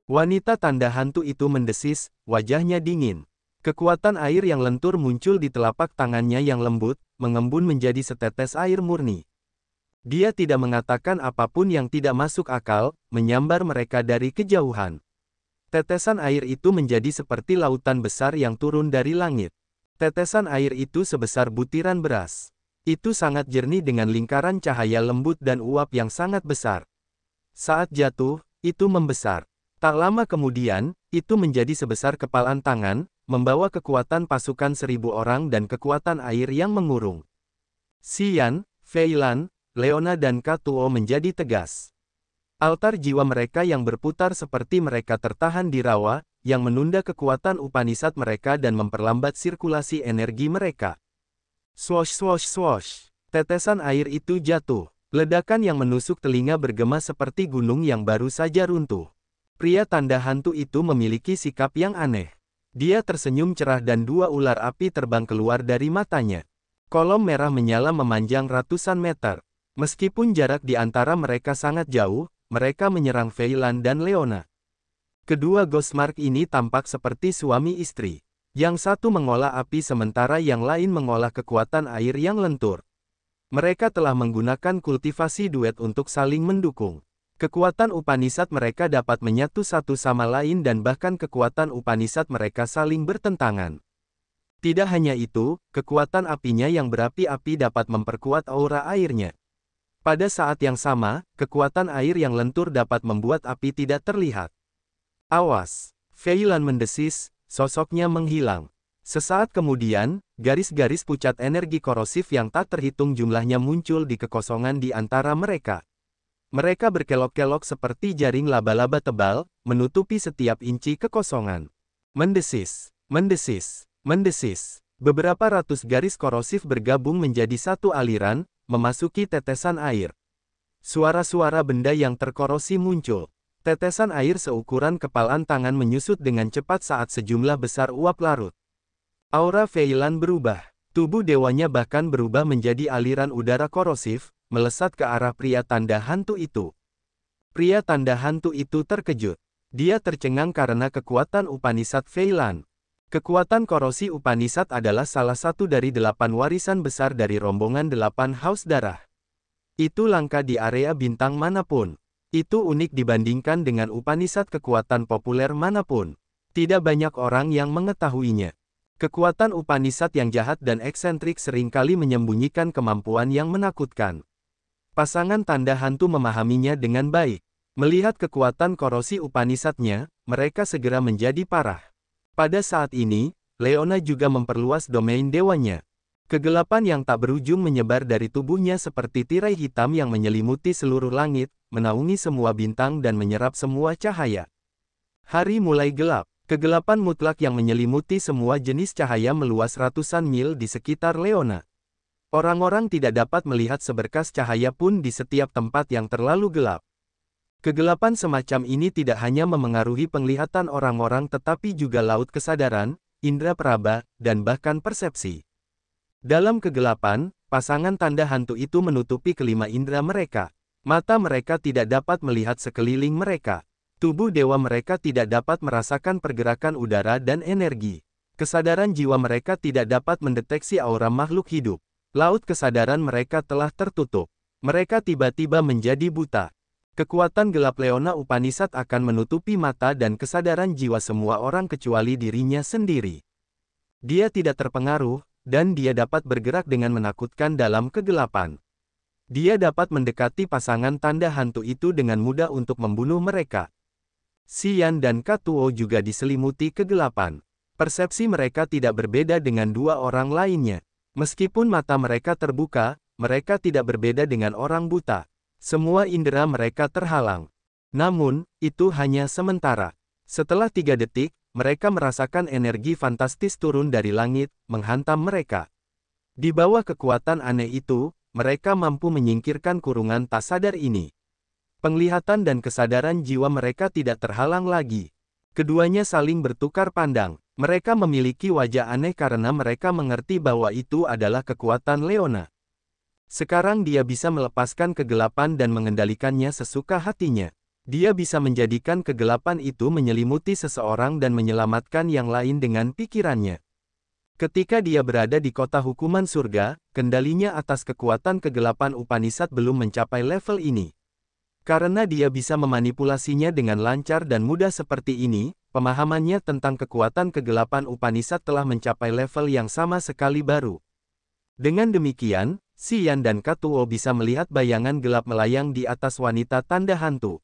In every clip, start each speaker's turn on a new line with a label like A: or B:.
A: Wanita tanda hantu itu mendesis, wajahnya dingin. Kekuatan air yang lentur muncul di telapak tangannya yang lembut, mengembun menjadi setetes air murni. Dia tidak mengatakan apapun yang tidak masuk akal, menyambar mereka dari kejauhan. Tetesan air itu menjadi seperti lautan besar yang turun dari langit. Tetesan air itu sebesar butiran beras. Itu sangat jernih dengan lingkaran cahaya lembut dan uap yang sangat besar. Saat jatuh, itu membesar. Tak lama kemudian, itu menjadi sebesar kepalan tangan, membawa kekuatan pasukan 1000 orang dan kekuatan air yang mengurung. Xian, Fei Lan, Leona dan Katuo menjadi tegas. Altar jiwa mereka yang berputar seperti mereka tertahan di rawa, yang menunda kekuatan Upanishad mereka dan memperlambat sirkulasi energi mereka. Swosh swosh swosh. Tetesan air itu jatuh. Ledakan yang menusuk telinga bergema seperti gunung yang baru saja runtuh. Pria tanda hantu itu memiliki sikap yang aneh. Dia tersenyum cerah dan 2 ular api terbang keluar dari matanya. Kolom merah menyala memanjang ratusan meter. Meskipun jarak di antara mereka sangat jauh, mereka menyerang Fei Lan dan Leona. Kedua Ghostmark ini tampak seperti suami istri. Yang satu mengolah api sementara yang lain mengolah kekuatan air yang lentur. Mereka telah menggunakan kultivasi duet untuk saling mendukung. Kekuatan Upanishad mereka dapat menyatu satu sama lain dan bahkan kekuatan Upanishad mereka saling bertentangan. Tidak hanya itu, kekuatan apinya yang berapi-api dapat memperkuat aura airnya. Pada saat yang sama, kekuatan air yang lentur dapat membuat api tidak terlihat. Awas! Fei Lan mendesis, sosoknya menghilang. Sesaat kemudian, garis-garis pucat energi korosif yang tak terhitung jumlahnya muncul di kekosongan di antara mereka. Mereka berkelok-kelok seperti jaring laba-laba tebal, menutupi setiap inci kekosongan. Mendesis, mendesis, mendesis. Beberapa ratus garis korosif bergabung menjadi satu aliran, memasuki tetesan air. Suara-suara benda yang terkorosi muncul. Tetesan air seukuran kepalan tangan menyusut dengan cepat saat sejumlah besar uap larut. Aura Fei Lan berubah. Tubuh dewanya bahkan berubah menjadi aliran udara korosif, melesat ke arah pria tanda hantu itu. Pria tanda hantu itu terkejut. Dia tercengang karena kekuatan Upanishad Fei Lan. Kekuatan korosi Upanishad adalah salah satu dari 8 warisan besar dari rombongan 8 Haus Darah. Itu langka di area bintang manapun. Itu unik dibandingkan dengan Upanishad kekuatan populer manapun. Tidak banyak orang yang mengetahuinya. Kekuatan Upanishad yang jahat dan eksentrik seringkali menyembunyikan kemampuan yang menakutkan. Pasangan tanda hantu memahaminya dengan baik. Melihat kekuatan korosi Upanishad-nya, mereka segera menjadi parah. Pada saat ini, Leona juga memperluas domain dewanya. Kegelapan yang tak berujung menyebar dari tubuhnya seperti tirai hitam yang menyelimuti seluruh langit, menaungi semua bintang dan menyerap semua cahaya. Hari mulai gelap. Kegelapan mutlak yang menyelimuti semua jenis cahaya meluas ratusan mil di sekitar Leona. Orang-orang tidak dapat melihat seberkas cahaya pun di setiap tempat yang terlalu gelap. Kegelapan semacam ini tidak hanya memengaruhi penglihatan orang-orang tetapi juga laut kesadaran, indera peraba, dan bahkan persepsi. Dalam kegelapan, pasangan tanda hantu itu menutupi kelima indera mereka. Mata mereka tidak dapat melihat sekeliling mereka. Tubuh dewa mereka tidak dapat merasakan pergerakan udara dan energi. Kesadaran jiwa mereka tidak dapat mendeteksi aura makhluk hidup. Laut kesadaran mereka telah tertutup. Mereka tiba-tiba menjadi buta. Kekuatan gelap Leona Upanishad akan menutupi mata dan kesadaran jiwa semua orang kecuali dirinya sendiri. Dia tidak terpengaruh, dan dia dapat bergerak dengan menakutkan dalam kegelapan. Dia dapat mendekati pasangan tanda hantu itu dengan mudah untuk membunuh mereka. Xian dan Katuo juga diselimuti kegelapan. Persepsi mereka tidak berbeda dengan 2 orang lainnya. Meskipun mata mereka terbuka, mereka tidak berbeda dengan orang buta. Semua indera mereka terhalang. Namun, itu hanya sementara. Setelah 3 detik, mereka merasakan energi fantastis turun dari langit, menghantam mereka. Di bawah kekuatan aneh itu, mereka mampu menyingkirkan kurungan tak sadar ini. Penglihatan dan kesadaran jiwa mereka tidak terhalang lagi. Keduanya saling bertukar pandang. Mereka memiliki wajah aneh karena mereka mengerti bahwa itu adalah kekuatan Leona. Sekarang dia bisa melepaskan kegelapan dan mengendalikannya sesuka hatinya. Dia bisa menjadikan kegelapan itu menyelimuti seseorang dan menyelamatkan yang lain dengan pikirannya. Ketika dia berada di kota hukuman surga, kendalinya atas kekuatan kegelapan Upanishad belum mencapai level ini. Karena dia bisa memanipulasinya dengan lancar dan mudah seperti ini, pemahamannya tentang kekuatan kegelapan Upanishad telah mencapai level yang sama sekali baru. Dengan demikian, Xian dan Katuo bisa melihat bayangan gelap melayang di atas wanita tanda hantu.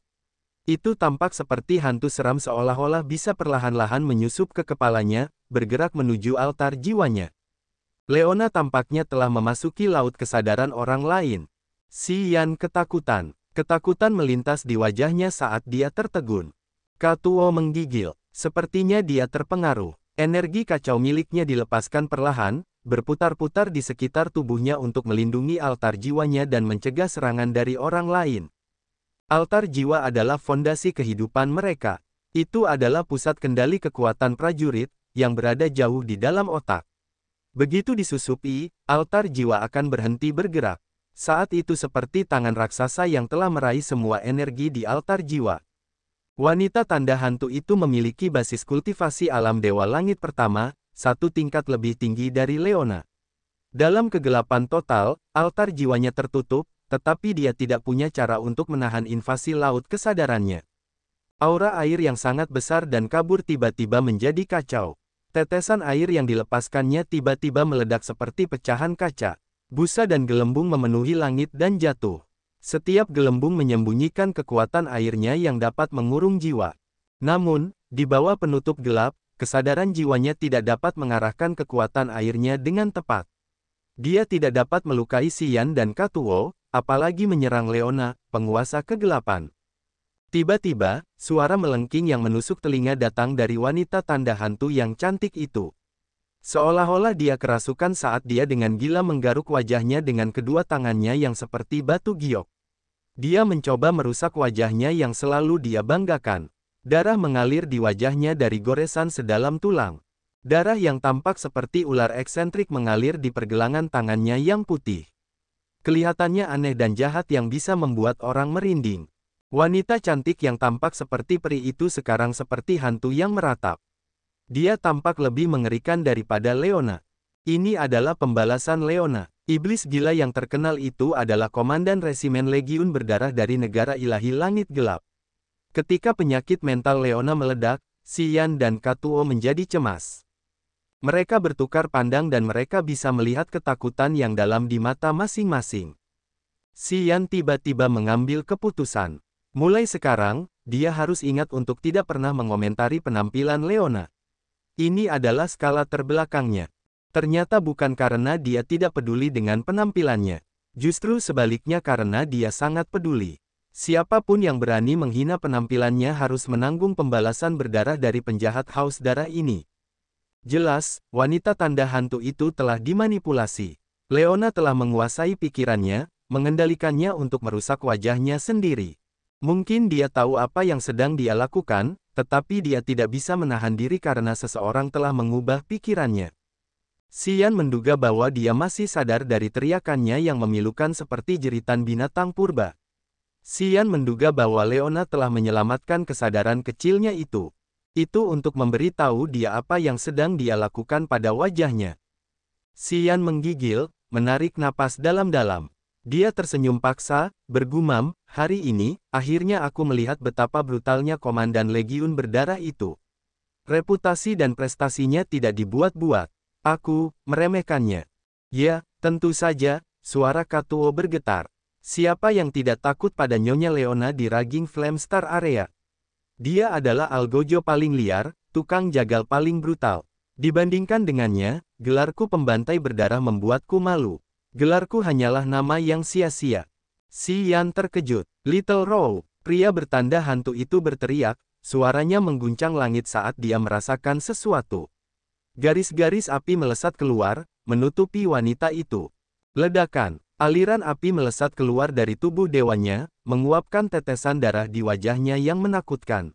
A: Itu tampak seperti hantu seram seolah-olah bisa perlahan-lahan menyusup ke kepalanya, bergerak menuju altar jiwanya. Leona tampaknya telah memasuki laut kesadaran orang lain. Xian ketakutan. Ketakutan melintas di wajahnya saat dia tertegun. Katuo menggigil. Sepertinya dia terpengaruh. Energi kacau miliknya dilepaskan perlahan, berputar-putar di sekitar tubuhnya untuk melindungi altar jiwanya dan mencegah serangan dari orang lain. Altar jiwa adalah fondasi kehidupan mereka. Itu adalah pusat kendali kekuatan prajurit, yang berada jauh di dalam otak. Begitu disusupi, altar jiwa akan berhenti bergerak. Saat itu seperti tangan raksasa yang telah meraih semua energi di altar jiwa. Wanita tanda hantu itu memiliki basis kultivasi alam Dewa Langit pertama, satu tingkat lebih tinggi dari Leona. Dalam kegelapan total, altar jiwanya tertutup, tetapi dia tidak punya cara untuk menahan invasi laut kesadarannya. Aura air yang sangat besar dan kabur tiba-tiba menjadi kacau. Tetesan air yang dilepaskannya tiba-tiba meledak seperti pecahan kaca. Busa dan gelembung memenuhi langit dan jatuh. Setiap gelembung menyembunyikan kekuatan airnya yang dapat mengurung jiwa. Namun, di bawah penutup gelap, kesadaran jiwanya tidak dapat mengarahkan kekuatan airnya dengan tepat. Dia tidak dapat melukai Xian dan Katuo, apalagi menyerang Leona, penguasa kegelapan. Tiba-tiba, suara melengking yang menusuk telinga datang dari wanita tanda hantu yang cantik itu. Seolah-olah dia kerasukan saat dia dengan gila menggaruk wajahnya dengan kedua tangannya yang seperti batu giok. Dia mencoba merusak wajahnya yang selalu dia banggakan. Darah mengalir di wajahnya dari goresan sedalam tulang. Darah yang tampak seperti ular eksentrik mengalir di pergelangan tangannya yang putih. Kelihatannya aneh dan jahat yang bisa membuat orang merinding. Wanita cantik yang tampak seperti peri itu sekarang seperti hantu yang meratap. Dia tampak lebih mengerikan daripada Leona. Ini adalah pembalasan Leona. Iblis gila yang terkenal itu adalah komandan resimen Legiun berdarah dari negara ilahi langit gelap. Ketika penyakit mental Leona meledak, Xian dan Katuo menjadi cemas. Mereka bertukar pandang dan mereka bisa melihat ketakutan yang dalam di mata masing-masing. Xian tiba-tiba mengambil keputusan. Mulai sekarang, dia harus ingat untuk tidak pernah mengomentari penampilan Leona. Ini adalah skala terbelakangnya. Ternyata bukan karena dia tidak peduli dengan penampilannya. Justru sebaliknya karena dia sangat peduli. Siapapun yang berani menghina penampilannya harus menanggung pembalasan berdarah dari penjahat haus darah ini. Jelas, wanita tanda hantu itu telah dimanipulasi. Leona telah menguasai pikirannya, mengendalikannya untuk merusak wajahnya sendiri. Mungkin dia tahu apa yang sedang dia lakukan, tetapi dia tidak bisa menahan diri karena seseorang telah mengubah pikirannya. Xian menduga bahwa dia masih sadar dari teriakannya yang memilukan seperti jeritan binatang purba. Xian menduga bahwa Leona telah menyelamatkan kesadaran kecilnya itu. Itu untuk memberitahu dia apa yang sedang dia lakukan pada wajahnya. Xian menggigil, menarik napas dalam-dalam. Dia tersenyum paksa, bergumam, hari ini, akhirnya aku melihat betapa brutalnya komandan Legiun berdarah itu. Reputasi dan prestasinya tidak dibuat-buat. Aku meremehkannya. Ya, tentu saja, suara Katuo bergetar. Siapa yang tidak takut pada Nyonya Leona di Raging Flame Star Area? Dia adalah algojo paling liar, tukang jagal paling brutal. Dibandingkan dengannya, gelarku pembantai berdarah membuatku malu. Gelarku hanyalah nama yang sia-sia. Xian terkejut. Little Row, pria bertanda hantu itu berteriak, suaranya mengguncang langit saat dia merasakan sesuatu. Garis-garis api melesat keluar, menutupi wanita itu. Ledakan, aliran api melesat keluar dari tubuh dewanya, menguapkan tetesan darah di wajahnya yang menakutkan.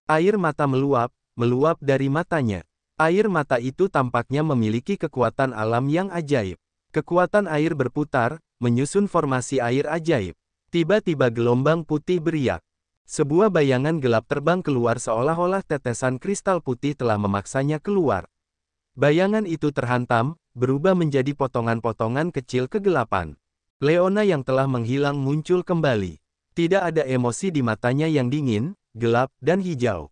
A: Air mata meluap dari matanya. Air mata itu tampaknya memiliki kekuatan alam yang ajaib. Kekuatan air berputar, menyusun formasi air ajaib. Tiba-tiba gelombang putih beriak. Sebuah bayangan gelap terbang keluar seolah-olah tetesan kristal putih telah memaksanya keluar. Bayangan itu terhantam, berubah menjadi potongan-potongan kecil kegelapan. Leona yang telah menghilang muncul kembali. Tidak ada emosi di matanya yang dingin, gelap, dan hijau.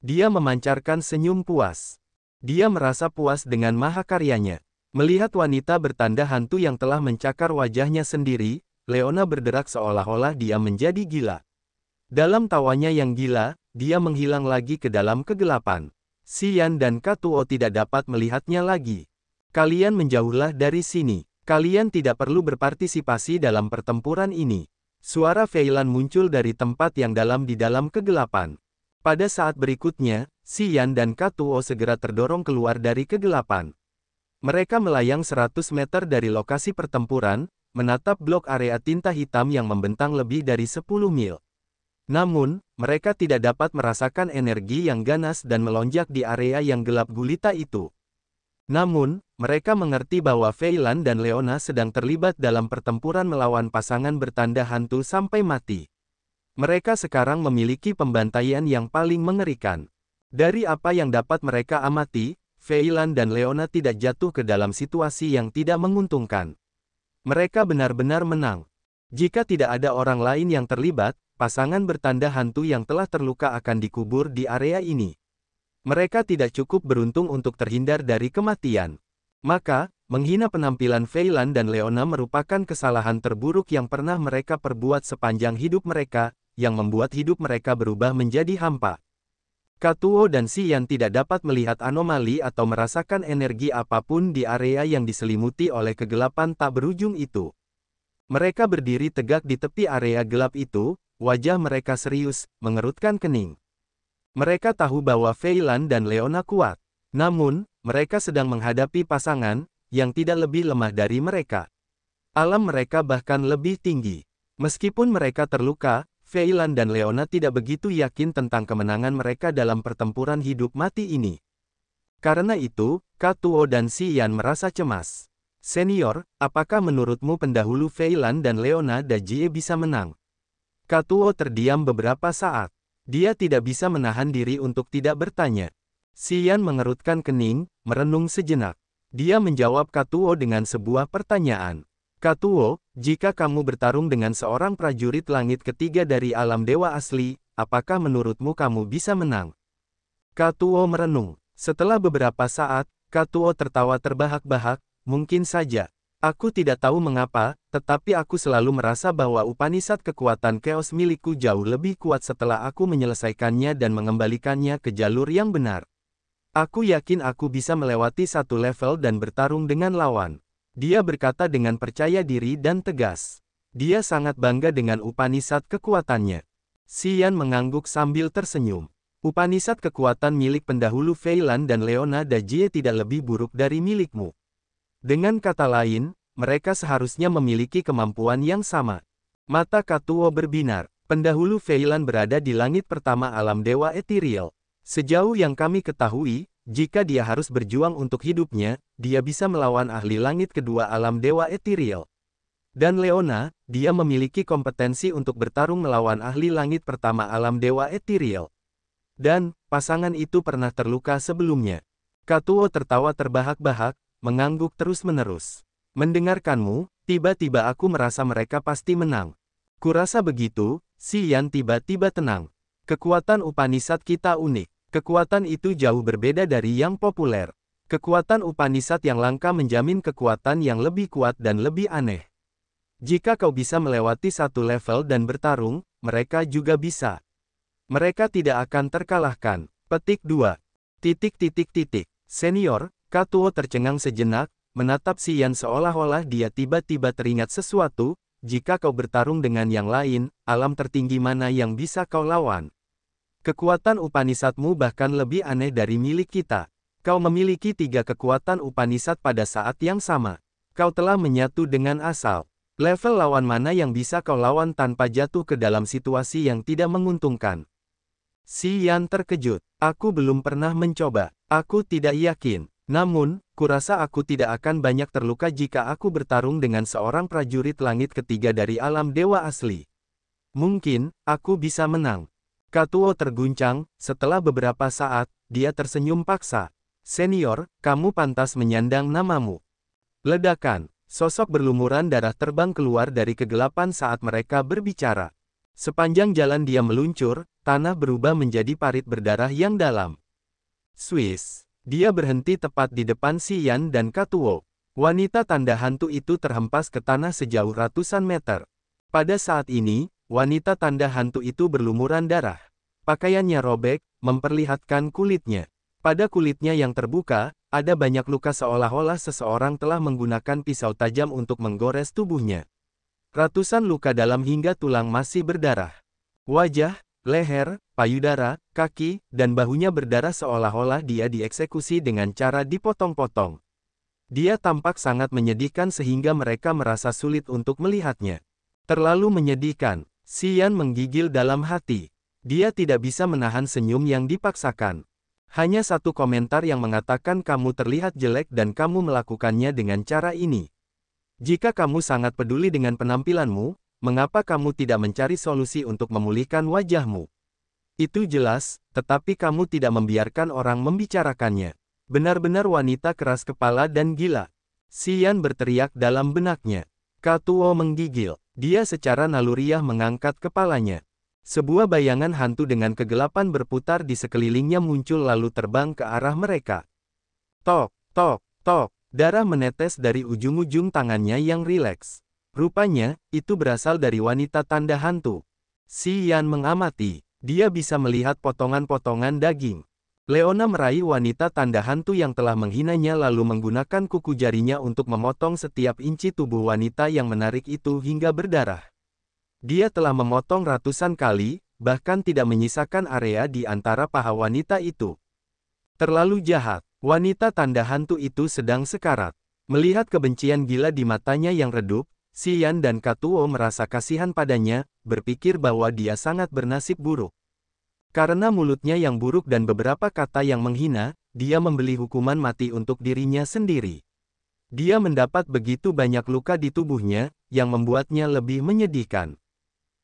A: Dia memancarkan senyum puas. Dia merasa puas dengan mahakaryanya. Melihat wanita bertanda hantu yang telah mencakar wajahnya sendiri, Leona berderak seolah-olah dia menjadi gila. Dalam tawanya yang gila, dia menghilang lagi ke dalam kegelapan. Xian dan Katuo tidak dapat melihatnya lagi. Kalian menjauhlah dari sini. Kalian tidak perlu berpartisipasi dalam pertempuran ini. Suara Feilan muncul dari tempat yang dalam di dalam kegelapan. Pada saat berikutnya, Xian dan Katuo segera terdorong keluar dari kegelapan. Mereka melayang 100 meter dari lokasi pertempuran, menatap blok area tinta hitam yang membentang lebih dari 10 mil. Namun, mereka tidak dapat merasakan energi yang ganas dan melonjak di area yang gelap gulita itu. Namun, mereka mengerti bahwa Feilan dan Leona sedang terlibat dalam pertempuran melawan pasangan bertanda hantu sampai mati. Mereka sekarang memiliki pembantaian yang paling mengerikan. Dari apa yang dapat mereka amati, Feilan dan Leona tidak jatuh ke dalam situasi yang tidak menguntungkan. Mereka benar-benar menang. Jika tidak ada orang lain yang terlibat, pasangan bertanda hantu yang telah terluka akan dikubur di area ini. Mereka tidak cukup beruntung untuk terhindar dari kematian. Maka, menghina penampilan Feilan dan Leona merupakan kesalahan terburuk yang pernah mereka perbuat sepanjang hidup mereka, yang membuat hidup mereka berubah menjadi hampa. Katuo dan Xian tidak dapat melihat anomali atau merasakan energi apapun di area yang diselimuti oleh kegelapan tak berujung itu. Mereka berdiri tegak di tepi area gelap itu, wajah mereka serius, mengerutkan kening. Mereka tahu bahwa Feilan dan Leona kuat. Namun, mereka sedang menghadapi pasangan, yang tidak lebih lemah dari mereka. Alam mereka bahkan lebih tinggi. Meskipun mereka terluka, Feilan dan Leona tidak begitu yakin tentang kemenangan mereka dalam pertempuran hidup mati ini. Karena itu, Katuo dan Xian merasa cemas. Senior, apakah menurutmu pendahulu Feilan dan Leona Dajie bisa menang? Katuo terdiam beberapa saat. Dia tidak bisa menahan diri untuk tidak bertanya. Xian mengerutkan kening, merenung sejenak. Dia menjawab Katuo dengan sebuah pertanyaan. Katuo, jika kamu bertarung dengan seorang prajurit langit ketiga dari alam dewa asli, apakah menurutmu kamu bisa menang? Katuo merenung. Setelah beberapa saat, Katuo tertawa terbahak-bahak, mungkin saja. Aku tidak tahu mengapa, tetapi aku selalu merasa bahwa Upanishad kekuatan Chaos milikku jauh lebih kuat setelah aku menyelesaikannya dan mengembalikannya ke jalur yang benar. Aku yakin aku bisa melewati satu level dan bertarung dengan lawan. Dia berkata dengan percaya diri dan tegas. Dia sangat bangga dengan Upanishad kekuatannya. Xian mengangguk sambil tersenyum. Upanishad kekuatan milik pendahulu Feilan dan Leona Dajie tidak lebih buruk dari milikmu. Dengan kata lain, mereka seharusnya memiliki kemampuan yang sama. Mata Katuo berbinar. Pendahulu Feilan berada di langit pertama alam dewa ethereal. Sejauh yang kami ketahui, jika dia harus berjuang untuk hidupnya, dia bisa melawan ahli langit kedua alam dewa ethereal. Dan Leona, dia memiliki kompetensi untuk bertarung melawan ahli langit pertama alam dewa ethereal. Dan, pasangan itu pernah terluka sebelumnya. Katuo tertawa terbahak-bahak, mengangguk terus-menerus. Mendengarkanmu, tiba-tiba aku merasa mereka pasti menang. Kurasa begitu, Xian tiba-tiba tenang. Kekuatan Upanishad kita unik. Kekuatan itu jauh berbeda dari yang populer. Kekuatan Upanishad yang langka menjamin kekuatan yang lebih kuat dan lebih aneh. Jika kau bisa melewati satu level dan bertarung, mereka juga bisa. Mereka tidak akan terkalahkan. Petik 2. Senior, Katuo tercengang sejenak, menatap Xian seolah-olah dia tiba-tiba teringat sesuatu, jika kau bertarung dengan yang lain, alam tertinggi mana yang bisa kau lawan? Kekuatan Upanishadmu bahkan lebih aneh dari milik kita. Kau memiliki 3 kekuatan Upanishad pada saat yang sama. Kau telah menyatu dengan asal. Level lawan mana yang bisa kau lawan tanpa jatuh ke dalam situasi yang tidak menguntungkan? Xian terkejut. Aku belum pernah mencoba. Aku tidak yakin. Namun, kurasa aku tidak akan banyak terluka jika aku bertarung dengan seorang prajurit langit ketiga dari alam dewa asli. Mungkin, aku bisa menang. Katuo terguncang, setelah beberapa saat, dia tersenyum paksa. Senior, kamu pantas menyandang namamu. Ledakan, sosok berlumuran darah terbang keluar dari kegelapan saat mereka berbicara. Sepanjang jalan dia meluncur, tanah berubah menjadi parit berdarah yang dalam. Swiss. Dia berhenti tepat di depan Xian dan Katuo. Wanita tanda hantu itu terhempas ke tanah sejauh ratusan meter. Pada saat ini, wanita tanda hantu itu berlumuran darah. Pakaiannya robek, memperlihatkan kulitnya. Pada kulitnya yang terbuka, ada banyak luka seolah-olah seseorang telah menggunakan pisau tajam untuk menggores tubuhnya. Ratusan luka dalam hingga tulang masih berdarah. Wajah, leher, payudara, kaki, dan bahunya berdarah seolah-olah dia dieksekusi dengan cara dipotong-potong. Dia tampak sangat menyedihkan sehingga mereka merasa sulit untuk melihatnya. Terlalu menyedihkan, Xian menggigil dalam hati. Dia tidak bisa menahan senyum yang dipaksakan. Hanya satu komentar yang mengatakan kamu terlihat jelek dan kamu melakukannya dengan cara ini. Jika kamu sangat peduli dengan penampilanmu, mengapa kamu tidak mencari solusi untuk memulihkan wajahmu? Itu jelas, tetapi kamu tidak membiarkan orang membicarakannya. Benar-benar wanita keras kepala dan gila. Xian berteriak dalam benaknya. Katuo menggigil. Dia secara naluriah mengangkat kepalanya. Sebuah bayangan hantu dengan kegelapan berputar di sekelilingnya muncul lalu terbang ke arah mereka. Tok, tok, tok, darah menetes dari ujung-ujung tangannya yang rileks. Rupanya, itu berasal dari wanita tanda hantu. Xian mengamati, dia bisa melihat potongan-potongan daging. Leona meraih wanita tanda hantu yang telah menghinanya lalu menggunakan kuku jarinya untuk memotong setiap inci tubuh wanita yang menarik itu hingga berdarah. Dia telah memotong ratusan kali, bahkan tidak menyisakan area di antara paha wanita itu. Terlalu jahat, wanita tanda hantu itu sedang sekarat. Melihat kebencian gila di matanya yang redup, Xian dan Katuo merasa kasihan padanya, berpikir bahwa dia sangat bernasib buruk. Karena mulutnya yang buruk dan beberapa kata yang menghina, dia membeli hukuman mati untuk dirinya sendiri. Dia mendapat begitu banyak luka di tubuhnya, yang membuatnya lebih menyedihkan.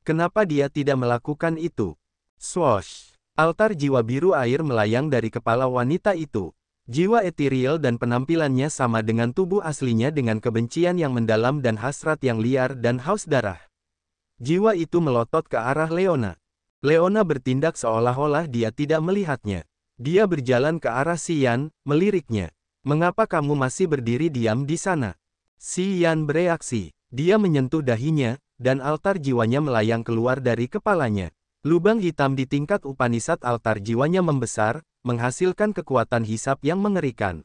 A: Kenapa dia tidak melakukan itu? Swoosh! Altar jiwa biru air melayang dari kepala wanita itu. Jiwa ethereal dan penampilannya sama dengan tubuh aslinya dengan kebencian yang mendalam dan hasrat yang liar dan haus darah. Jiwa itu melotot ke arah Leona. Leona bertindak seolah-olah dia tidak melihatnya. Dia berjalan ke arah Xian, meliriknya. Mengapa kamu masih berdiri diam di sana? Xian bereaksi. Dia menyentuh dahinya, dan altar jiwanya melayang keluar dari kepalanya. Lubang hitam di tingkat Upanishad altar jiwanya membesar, menghasilkan kekuatan hisap yang mengerikan.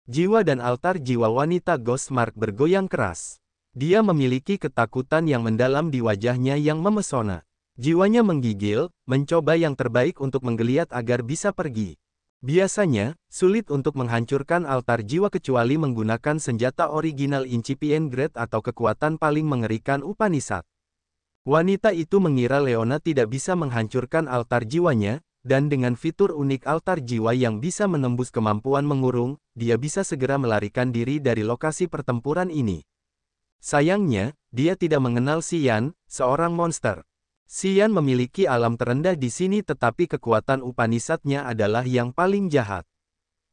A: Jiwa dan altar jiwa wanita Ghostmark bergoyang keras. Dia memiliki ketakutan yang mendalam di wajahnya yang memesona. Jiwanya menggigil, mencoba yang terbaik untuk menggeliat agar bisa pergi. Biasanya, sulit untuk menghancurkan altar jiwa kecuali menggunakan senjata original incipient grade atau kekuatan paling mengerikan Upanishad. Wanita itu mengira Leona tidak bisa menghancurkan altar jiwanya, dan dengan fitur unik altar jiwa yang bisa menembus kemampuan mengurung, dia bisa segera melarikan diri dari lokasi pertempuran ini. Sayangnya, dia tidak mengenal Xian, seorang monster. Xian memiliki alam terendah di sini tetapi kekuatan Upanishad-nya adalah yang paling jahat.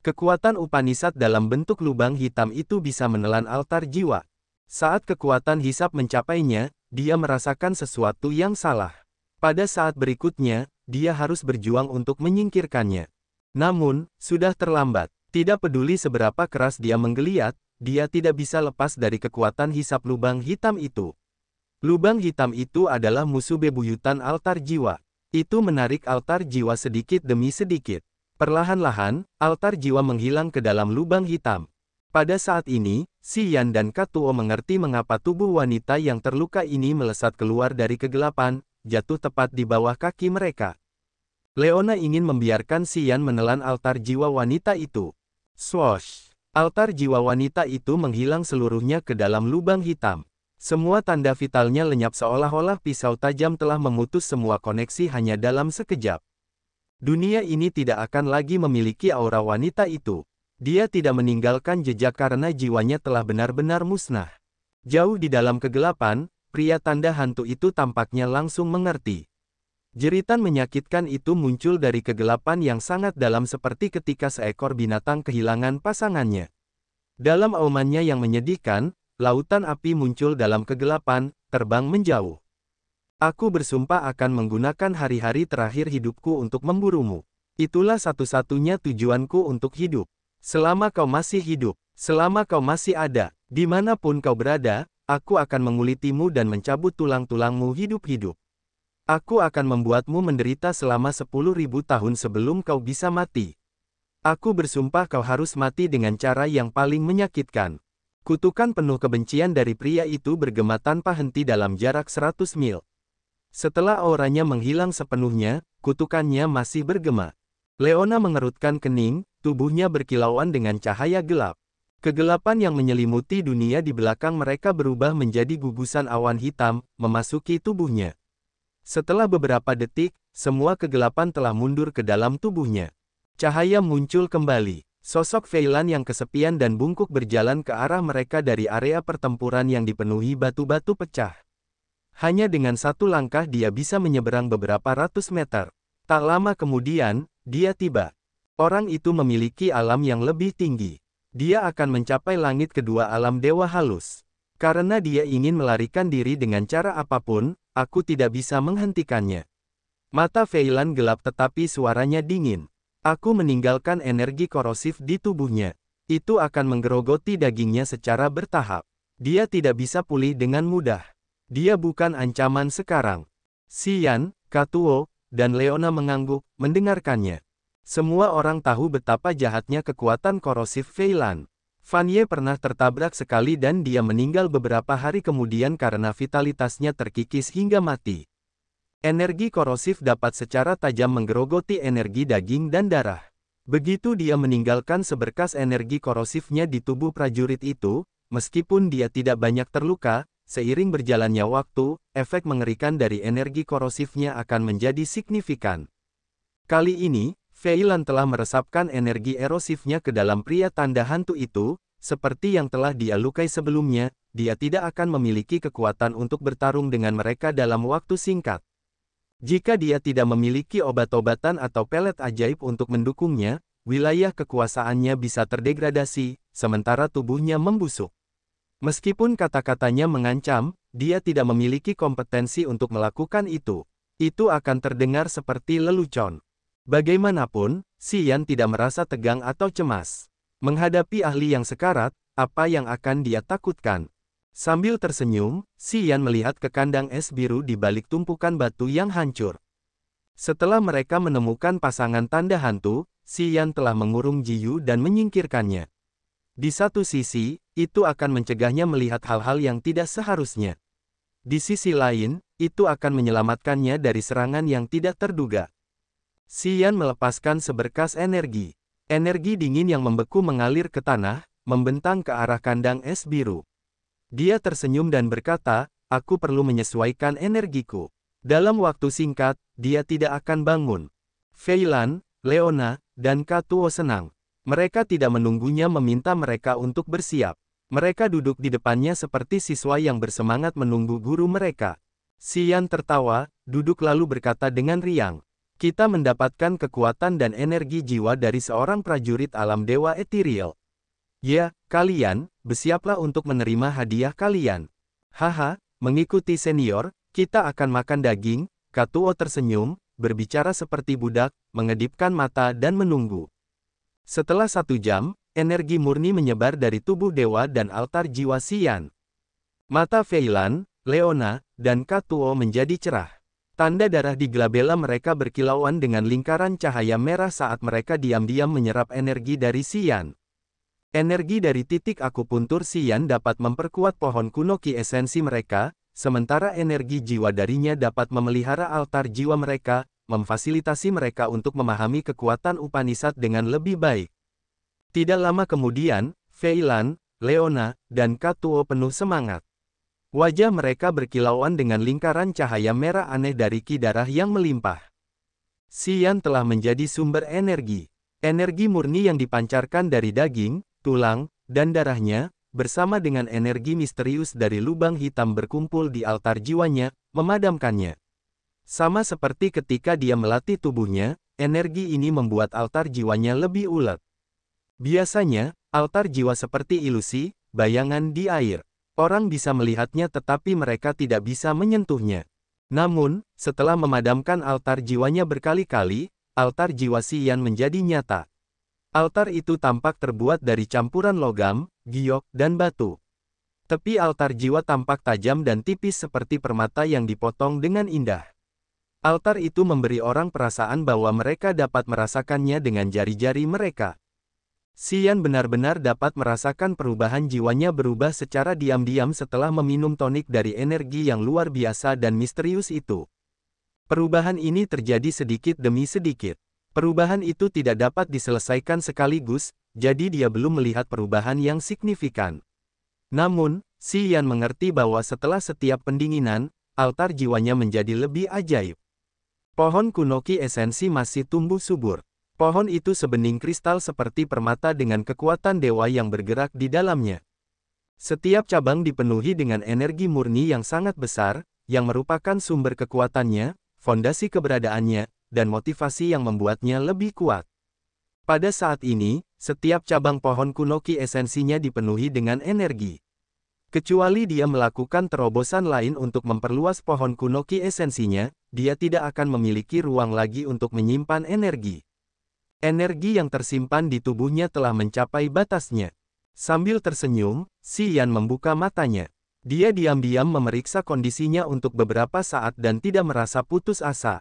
A: Kekuatan Upanishad dalam bentuk lubang hitam itu bisa menelan altar jiwa. Saat kekuatan hisap mencapainya, dia merasakan sesuatu yang salah. Pada saat berikutnya, dia harus berjuang untuk menyingkirkannya. Namun, sudah terlambat. Tidak peduli seberapa keras dia menggeliat, dia tidak bisa lepas dari kekuatan hisap lubang hitam itu. Lubang hitam itu adalah musuh bebuyutan altar jiwa. Itu menarik altar jiwa sedikit demi sedikit. Perlahan-lahan, altar jiwa menghilang ke dalam lubang hitam. Pada saat ini, Xian dan Katuo mengerti mengapa tubuh wanita yang terluka ini melesat keluar dari kegelapan, jatuh tepat di bawah kaki mereka. Leona ingin membiarkan Xian menelan altar jiwa wanita itu. Swoosh! Altar jiwa wanita itu menghilang seluruhnya ke dalam lubang hitam. Semua tanda vitalnya lenyap seolah-olah pisau tajam telah memutus semua koneksi hanya dalam sekejap. Dunia ini tidak akan lagi memiliki aura wanita itu. Dia tidak meninggalkan jejak karena jiwanya telah benar-benar musnah. Jauh di dalam kegelapan, pria tanda hantu itu tampaknya langsung mengerti. Jeritan menyakitkan itu muncul dari kegelapan yang sangat dalam seperti ketika seekor binatang kehilangan pasangannya. Dalam aumannya yang menyedihkan, lautan api muncul dalam kegelapan, terbang menjauh. Aku bersumpah akan menggunakan hari-hari terakhir hidupku untuk memburumu. Itulah satu-satunya tujuanku untuk hidup. Selama kau masih hidup, selama kau masih ada, dimanapun kau berada, aku akan mengulitimu dan mencabut tulang-tulangmu hidup-hidup. Aku akan membuatmu menderita selama 10.000 tahun sebelum kau bisa mati. Aku bersumpah kau harus mati dengan cara yang paling menyakitkan. Kutukan penuh kebencian dari pria itu bergema tanpa henti dalam jarak 100 mil. Setelah auranya menghilang sepenuhnya, kutukannya masih bergema. Leona mengerutkan kening, tubuhnya berkilauan dengan cahaya gelap. Kegelapan yang menyelimuti dunia di belakang mereka berubah menjadi gugusan awan hitam, memasuki tubuhnya. Setelah beberapa detik, semua kegelapan telah mundur ke dalam tubuhnya. Cahaya muncul kembali. Sosok Feilan yang kesepian dan bungkuk berjalan ke arah mereka dari area pertempuran yang dipenuhi batu-batu pecah. Hanya dengan satu langkah dia bisa menyeberang beberapa ratus meter. Tak lama kemudian, dia tiba. Orang itu memiliki alam yang lebih tinggi. Dia akan mencapai langit kedua alam dewa halus. Karena dia ingin melarikan diri dengan cara apapun, aku tidak bisa menghentikannya. Mata Feilan gelap tetapi suaranya dingin. Aku meninggalkan energi korosif di tubuhnya. Itu akan menggerogoti dagingnya secara bertahap. Dia tidak bisa pulih dengan mudah. Dia bukan ancaman sekarang. Xian, Katuo, dan Leona mengangguk, mendengarkannya. Semua orang tahu betapa jahatnya kekuatan korosif Feilan. Fan Ye pernah tertabrak sekali dan dia meninggal beberapa hari kemudian karena vitalitasnya terkikis hingga mati. Energi korosif dapat secara tajam menggerogoti energi daging dan darah. Begitu dia meninggalkan seberkas energi korosifnya di tubuh prajurit itu, meskipun dia tidak banyak terluka, seiring berjalannya waktu, efek mengerikan dari energi korosifnya akan menjadi signifikan. Kali ini, Feilan telah meresapkan energi erosifnya ke dalam pria tanda hantu itu, seperti yang telah dia lukai sebelumnya, dia tidak akan memiliki kekuatan untuk bertarung dengan mereka dalam waktu singkat. Jika dia tidak memiliki obat-obatan atau pelet ajaib untuk mendukungnya, wilayah kekuasaannya bisa terdegradasi, sementara tubuhnya membusuk. Meskipun kata-katanya mengancam, dia tidak memiliki kompetensi untuk melakukan itu. Itu akan terdengar seperti lelucon. Bagaimanapun, Xian tidak merasa tegang atau cemas. Menghadapi ahli yang sekarat, apa yang akan dia takutkan? Sambil tersenyum, Xian melihat ke kandang es biru di balik tumpukan batu yang hancur. Setelah mereka menemukan pasangan tanda hantu, Xian telah mengurung Jiyu dan menyingkirkannya. Di satu sisi, itu akan mencegahnya melihat hal-hal yang tidak seharusnya. Di sisi lain, itu akan menyelamatkannya dari serangan yang tidak terduga. Xian melepaskan seberkas energi. Energi dingin yang membeku mengalir ke tanah, membentang ke arah kandang es biru. Dia tersenyum dan berkata, aku perlu menyesuaikan energiku. Dalam waktu singkat, dia tidak akan bangun. Feilan, Leona, dan Katuo senang. Mereka tidak menunggunya meminta mereka untuk bersiap. Mereka duduk di depannya seperti siswa yang bersemangat menunggu guru mereka. Xian tertawa, duduk lalu berkata dengan riang. Kita mendapatkan kekuatan dan energi jiwa dari seorang prajurit alam dewa ethereal. Ya, kalian, bersiaplah untuk menerima hadiah kalian. Haha, mengikuti senior, kita akan makan daging. Katuo tersenyum, berbicara seperti budak, mengedipkan mata dan menunggu. Setelah 1 jam, energi murni menyebar dari tubuh dewa dan altar jiwa Xian. Mata Feilan, Leona, dan Katuo menjadi cerah. Tanda darah di glabella mereka berkilauan dengan lingkaran cahaya merah saat mereka diam-diam menyerap energi dari Xian. Energi dari titik akupuntur Xian dapat memperkuat pohon kuno ki esensi mereka, sementara energi jiwa darinya dapat memelihara altar jiwa mereka, memfasilitasi mereka untuk memahami kekuatan Upanishad dengan lebih baik. Tidak lama kemudian, Feilan, Leona, dan Katuo penuh semangat. Wajah mereka berkilauan dengan lingkaran cahaya merah aneh dari ki darah yang melimpah. Xian telah menjadi sumber energi. Energi murni yang dipancarkan dari daging, tulang, dan darahnya, bersama dengan energi misterius dari lubang hitam berkumpul di altar jiwanya, memadamkannya. Sama seperti ketika dia melatih tubuhnya, energi ini membuat altar jiwanya lebih ulet. Biasanya, altar jiwa seperti ilusi, bayangan di air. Orang bisa melihatnya tetapi mereka tidak bisa menyentuhnya. Namun, setelah memadamkan altar jiwanya berkali-kali, altar jiwa Xian menjadi nyata. Altar itu tampak terbuat dari campuran logam, giok, dan batu. Tepi altar jiwa tampak tajam dan tipis seperti permata yang dipotong dengan indah. Altar itu memberi orang perasaan bahwa mereka dapat merasakannya dengan jari-jari mereka. Xian benar-benar dapat merasakan perubahan jiwanya berubah secara diam-diam setelah meminum tonik dari energi yang luar biasa dan misterius itu. Perubahan ini terjadi sedikit demi sedikit. Perubahan itu tidak dapat diselesaikan sekaligus, jadi dia belum melihat perubahan yang signifikan. Namun, Xian mengerti bahwa setelah setiap pendinginan, altar jiwanya menjadi lebih ajaib. Pohon kunoki esensi masih tumbuh subur. Pohon itu sebening kristal seperti permata dengan kekuatan dewa yang bergerak di dalamnya. Setiap cabang dipenuhi dengan energi murni yang sangat besar, yang merupakan sumber kekuatannya, fondasi keberadaannya, dan motivasi yang membuatnya lebih kuat. Pada saat ini, setiap cabang pohon kunoki esensinya dipenuhi dengan energi. Kecuali dia melakukan terobosan lain untuk memperluas pohon kunoki esensinya, dia tidak akan memiliki ruang lagi untuk menyimpan energi. Energi yang tersimpan di tubuhnya telah mencapai batasnya. Sambil tersenyum, Xian membuka matanya. Dia diam-diam memeriksa kondisinya untuk beberapa saat dan tidak merasa putus asa.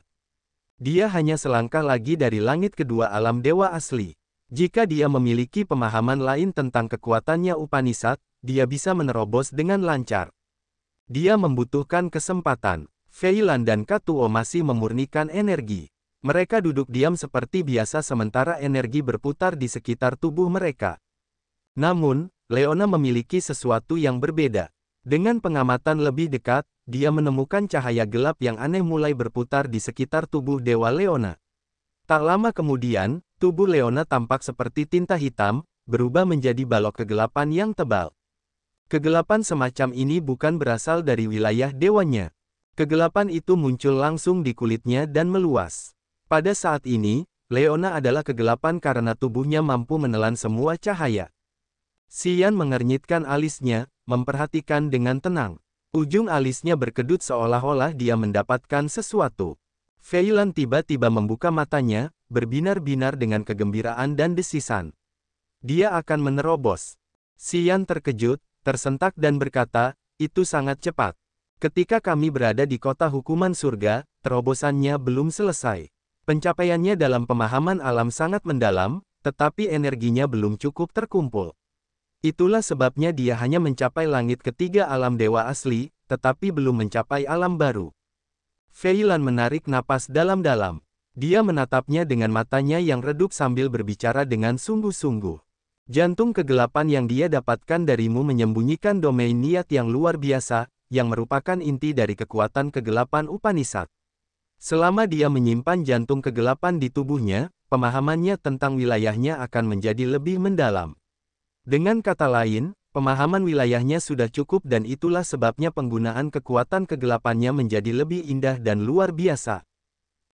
A: Dia hanya selangkah lagi dari langit kedua alam dewa asli. Jika dia memiliki pemahaman lain tentang kekuatannya Upanishad, dia bisa menerobos dengan lancar. Dia membutuhkan kesempatan. Fei Lan dan Katuo masih memurnikan energi. Mereka duduk diam seperti biasa sementara energi berputar di sekitar tubuh mereka. Namun, Leona memiliki sesuatu yang berbeda. Dengan pengamatan lebih dekat, dia menemukan cahaya gelap yang aneh mulai berputar di sekitar tubuh Dewa Leona. Tak lama kemudian, tubuh Leona tampak seperti tinta hitam, berubah menjadi balok kegelapan yang tebal. Kegelapan semacam ini bukan berasal dari wilayah dewanya. Kegelapan itu muncul langsung di kulitnya dan meluas. Pada saat ini, Leona adalah kegelapan karena tubuhnya mampu menelan semua cahaya. Xian mengernyitkan alisnya, memperhatikan dengan tenang. Ujung alisnya berkedut seolah-olah dia mendapatkan sesuatu. Fei Lan tiba-tiba membuka matanya, berbinar-binar dengan kegembiraan dan desisan. Dia akan menerobos. Xian terkejut, tersentak dan berkata, itu sangat cepat. Ketika kami berada di kota hukuman surga, terobosannya belum selesai. Pencapaiannya dalam pemahaman alam sangat mendalam, tetapi energinya belum cukup terkumpul. Itulah sebabnya dia hanya mencapai langit ketiga alam dewa asli, tetapi belum mencapai alam baru. Fei Lan menarik napas dalam-dalam. Dia menatapnya dengan matanya yang redup sambil berbicara dengan sungguh-sungguh. Jantung kegelapan yang dia dapatkan darimu menyembunyikan domain niat yang luar biasa, yang merupakan inti dari kekuatan kegelapan Upanishad. Selama dia menyimpan jantung kegelapan di tubuhnya, pemahamannya tentang wilayahnya akan menjadi lebih mendalam. Dengan kata lain, pemahaman wilayahnya sudah cukup dan itulah sebabnya penggunaan kekuatan kegelapannya menjadi lebih indah dan luar biasa.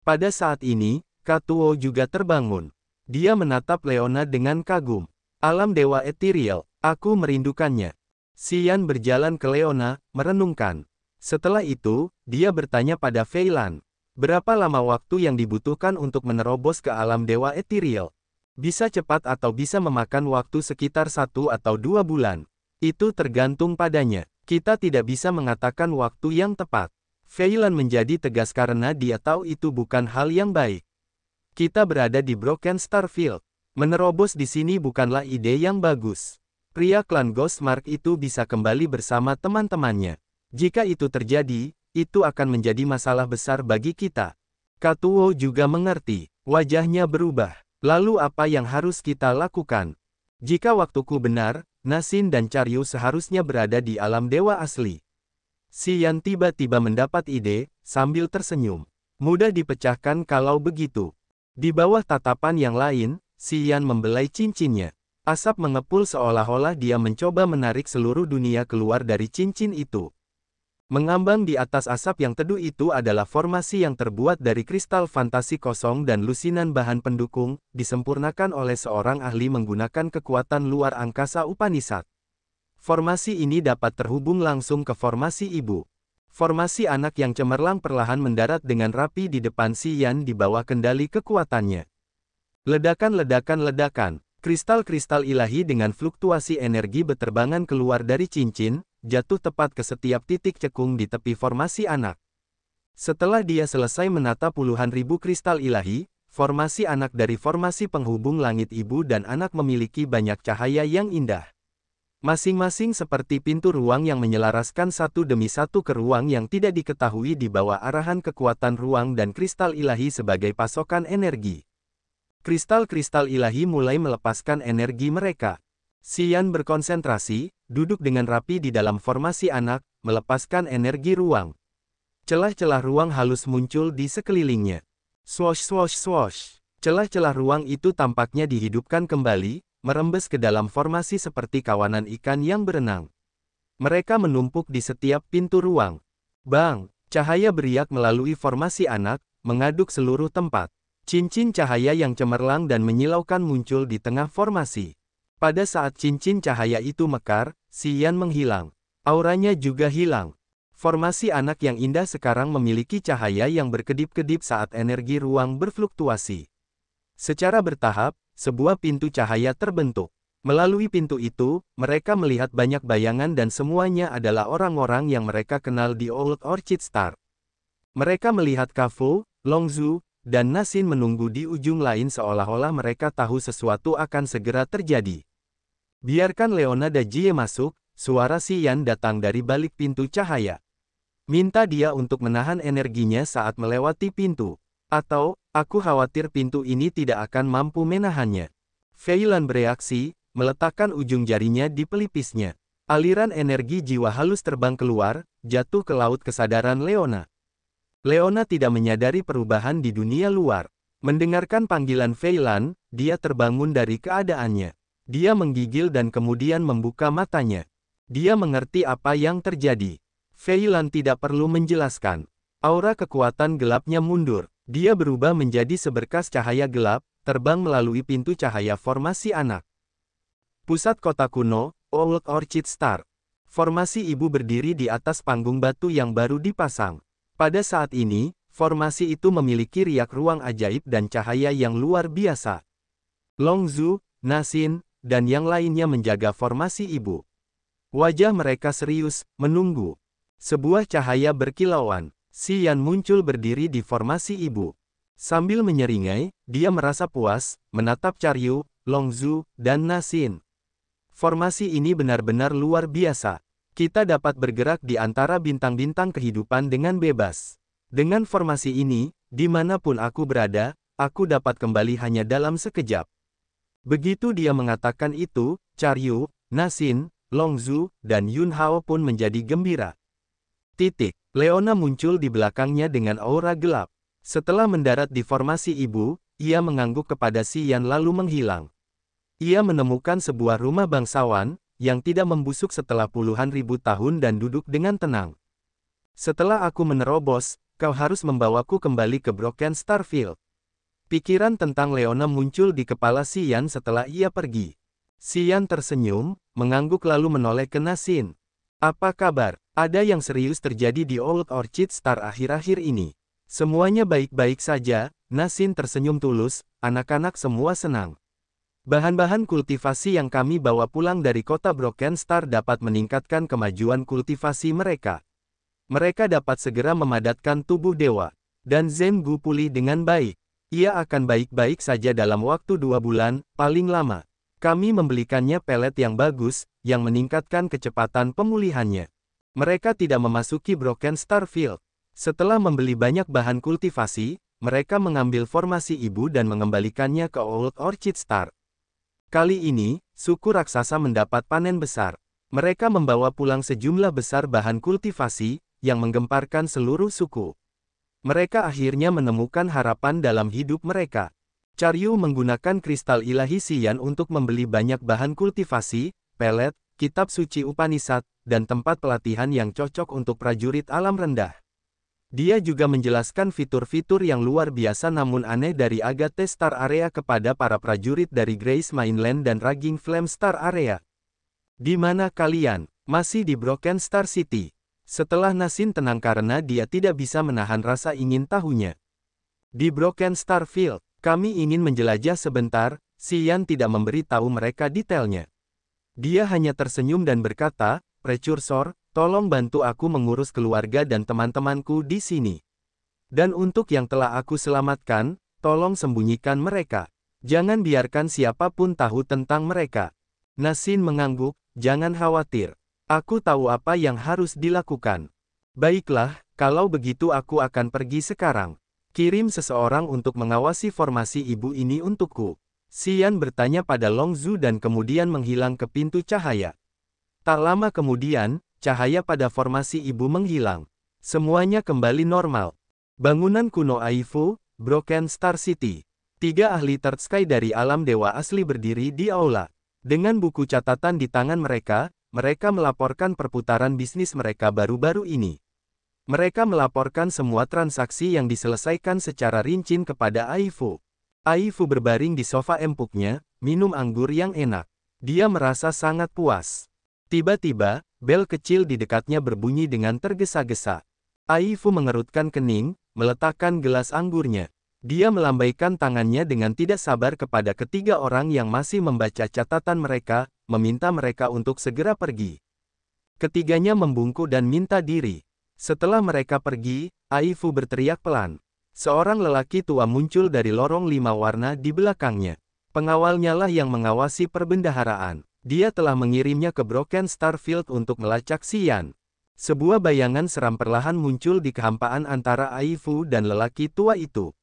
A: Pada saat ini, Katuo juga terbangun. Dia menatap Leona dengan kagum. Alam dewa ethereal, aku merindukannya. Xian berjalan ke Leona, merenungkan. Setelah itu, dia bertanya pada Fei Lan. Berapa lama waktu yang dibutuhkan untuk menerobos ke alam dewa ethereal? Bisa cepat atau bisa memakan waktu sekitar 1 atau 2 bulan. Itu tergantung padanya. Kita tidak bisa mengatakan waktu yang tepat. Fei Lan menjadi tegas karena dia tahu itu bukan hal yang baik. Kita berada di Broken Star Field. Menerobos di sini bukanlah ide yang bagus. Pria klan Ghostmark itu bisa kembali bersama teman-temannya. Jika itu terjadi, itu akan menjadi masalah besar bagi kita. Katuo juga mengerti. Wajahnya berubah. Lalu apa yang harus kita lakukan? Jika waktuku benar, Nasin dan Charyu seharusnya berada di alam dewa asli. Xian tiba-tiba mendapat ide, sambil tersenyum. Mudah dipecahkan kalau begitu. Di bawah tatapan yang lain, Xian membelai cincinnya. Asap mengepul seolah-olah dia mencoba menarik seluruh dunia keluar dari cincin itu. Mengambang di atas asap yang teduh itu adalah formasi yang terbuat dari kristal fantasi kosong dan lusinan bahan pendukung, disempurnakan oleh seorang ahli menggunakan kekuatan luar angkasa Upanishad. Formasi ini dapat terhubung langsung ke formasi ibu. Formasi anak yang cemerlang perlahan mendarat dengan rapi di depan Si Yan di bawah kendali kekuatannya. Ledakan-ledakan-ledakan. Kristal-kristal ilahi dengan fluktuasi energi beterbangan keluar dari cincin, jatuh tepat ke setiap titik cekung di tepi formasi anak. Setelah dia selesai menata puluhan ribu kristal ilahi, formasi anak dari formasi penghubung langit ibu dan anak memiliki banyak cahaya yang indah. Masing-masing seperti pintu ruang yang menyelaraskan satu demi satu ke ruang yang tidak diketahui di bawah arahan kekuatan ruang dan kristal ilahi sebagai pasokan energi. Kristal-kristal ilahi mulai melepaskan energi mereka. Si Yan berkonsentrasi, duduk dengan rapi di dalam formasi anak, melepaskan energi ruang. Celah-celah ruang halus muncul di sekelilingnya. Swosh swosh swosh. Celah-celah ruang itu tampaknya dihidupkan kembali, merembes ke dalam formasi seperti kawanan ikan yang berenang. Mereka menumpuk di setiap pintu ruang. Bang! Cahaya beriak melalui formasi anak, mengaduk seluruh tempat. Cincin cahaya yang cemerlang dan menyilaukan muncul di tengah formasi. Pada saat cincin cahaya itu mekar, Si Yan menghilang. Auranya juga hilang. Formasi anak yang indah sekarang memiliki cahaya yang berkedip-kedip saat energi ruang berfluktuasi. Secara bertahap, sebuah pintu cahaya terbentuk. Melalui pintu itu, mereka melihat banyak bayangan dan semuanya adalah orang-orang yang mereka kenal di Old Orchid Star. Mereka melihat Kafo, Longzhu, dan Nasin menunggu di ujung lain seolah-olah mereka tahu sesuatu akan segera terjadi. Biarkan Leona dan Jie masuk, suara Si Yan datang dari balik pintu cahaya. Minta dia untuk menahan energinya saat melewati pintu. Atau, aku khawatir pintu ini tidak akan mampu menahannya. Fei Lan bereaksi, meletakkan ujung jarinya di pelipisnya. Aliran energi jiwa halus terbang keluar, jatuh ke laut kesadaran Leona. Leona tidak menyadari perubahan di dunia luar. Mendengarkan panggilan Fei Lan, dia terbangun dari keadaannya. Dia menggigil dan kemudian membuka matanya. Dia mengerti apa yang terjadi. Fei Lan tidak perlu menjelaskan. Aura kekuatan gelapnya mundur. Dia berubah menjadi seberkas cahaya gelap, terbang melalui pintu cahaya formasi anak. Pusat kota kuno, Old Orchid Star. Formasi ibu berdiri di atas panggung batu yang baru dipasang. Pada saat ini, formasi itu memiliki riak ruang ajaib dan cahaya yang luar biasa. Longzhu, Nasin, dan yang lainnya menjaga formasi ibu. Wajah mereka serius, menunggu. Sebuah cahaya berkilauan. Si Yan muncul berdiri di formasi ibu. Sambil menyeringai, dia merasa puas, menatap Charyu, Longzhu, dan Nasin. Formasi ini benar-benar luar biasa. Kita dapat bergerak di antara bintang-bintang kehidupan dengan bebas. Dengan formasi ini, dimanapun aku berada, aku dapat kembali hanya dalam sekejap. Begitu dia mengatakan itu, Charyu, Nasin, Longzhu, dan Yun Hao pun menjadi gembira. Leona muncul di belakangnya dengan aura gelap. Setelah mendarat di formasi ibu, ia mengangguk kepada Si Yan lalu menghilang. Ia menemukan sebuah rumah bangsawan, yang tidak membusuk setelah puluhan ribu tahun dan duduk dengan tenang. Setelah aku menerobos, kau harus membawaku kembali ke Broken Starfield. Pikiran tentang Leona muncul di kepala Si Yan setelah ia pergi. Si Yan tersenyum, mengangguk lalu menoleh ke Nasin. Apa kabar? Ada yang serius terjadi di Old Orchid Star akhir-akhir ini. Semuanya baik-baik saja, Nasin tersenyum tulus, anak-anak semua senang. Bahan-bahan kultivasi yang kami bawa pulang dari kota Broken Star dapat meningkatkan kemajuan kultivasi mereka. Mereka dapat segera memadatkan tubuh dewa. Dan Zhen Gu pulih dengan baik. Ia akan baik-baik saja dalam waktu 2 bulan, paling lama. Kami membelikannya pelet yang bagus, yang meningkatkan kecepatan pemulihannya. Mereka tidak memasuki Broken Starfield. Setelah membeli banyak bahan kultivasi, mereka mengambil formasi ibu dan mengembalikannya ke Old Orchid Star. Kali ini, suku raksasa mendapat panen besar. Mereka membawa pulang sejumlah besar bahan kultivasi, yang menggemparkan seluruh suku. Mereka akhirnya menemukan harapan dalam hidup mereka. Caryu menggunakan kristal ilahi Xian untuk membeli banyak bahan kultivasi, pelet, kitab suci Upanishad, dan tempat pelatihan yang cocok untuk prajurit alam rendah. Dia juga menjelaskan fitur-fitur yang luar biasa namun aneh dari Agate Star Area kepada para prajurit dari Grace Mainland dan Raging Flame Star Area. Di mana kalian? Masih di Broken Star City. Setelah Nasin tenang karena dia tidak bisa menahan rasa ingin tahunya. Di Broken Star Field, kami ingin menjelajah sebentar, Xian tidak memberi tahu mereka detailnya. Dia hanya tersenyum dan berkata, Precursor, tolong bantu aku mengurus keluarga dan teman-temanku di sini. Dan untuk yang telah aku selamatkan, tolong sembunyikan mereka. Jangan biarkan siapapun tahu tentang mereka. Nasin mengangguk, jangan khawatir. Aku tahu apa yang harus dilakukan. Baiklah, kalau begitu aku akan pergi sekarang. Kirim seseorang untuk mengawasi formasi ibu ini untukku. Xian bertanya pada Long Zhu dan kemudian menghilang ke pintu cahaya. Tak lama kemudian, cahaya pada formasi ibu menghilang. Semuanya kembali normal. Bangunan kuno Aifu, Broken Star City. 3 ahli Third Sky dari alam dewa asli berdiri di aula. Dengan buku catatan di tangan mereka melaporkan perputaran bisnis mereka baru-baru ini. Mereka melaporkan semua transaksi yang diselesaikan secara rinci kepada Aifu. Aifu berbaring di sofa empuknya, minum anggur yang enak. Dia merasa sangat puas. Tiba-tiba, bel kecil di dekatnya berbunyi dengan tergesa-gesa. Aifu mengerutkan kening, meletakkan gelas anggurnya. Dia melambaikan tangannya dengan tidak sabar kepada ketiga orang yang masih membaca catatan mereka, meminta mereka untuk segera pergi. Ketiganya membungkuk dan minta diri. Setelah mereka pergi, Aifu berteriak pelan. Seorang lelaki tua muncul dari lorong 5 warna di belakangnya. Pengawalnya lah yang mengawasi perbendaharaan. Dia telah mengirimnya ke Broken Star Field untuk melacak Xian. Sebuah bayangan seram perlahan muncul di kehampaan antara Aifu dan lelaki tua itu.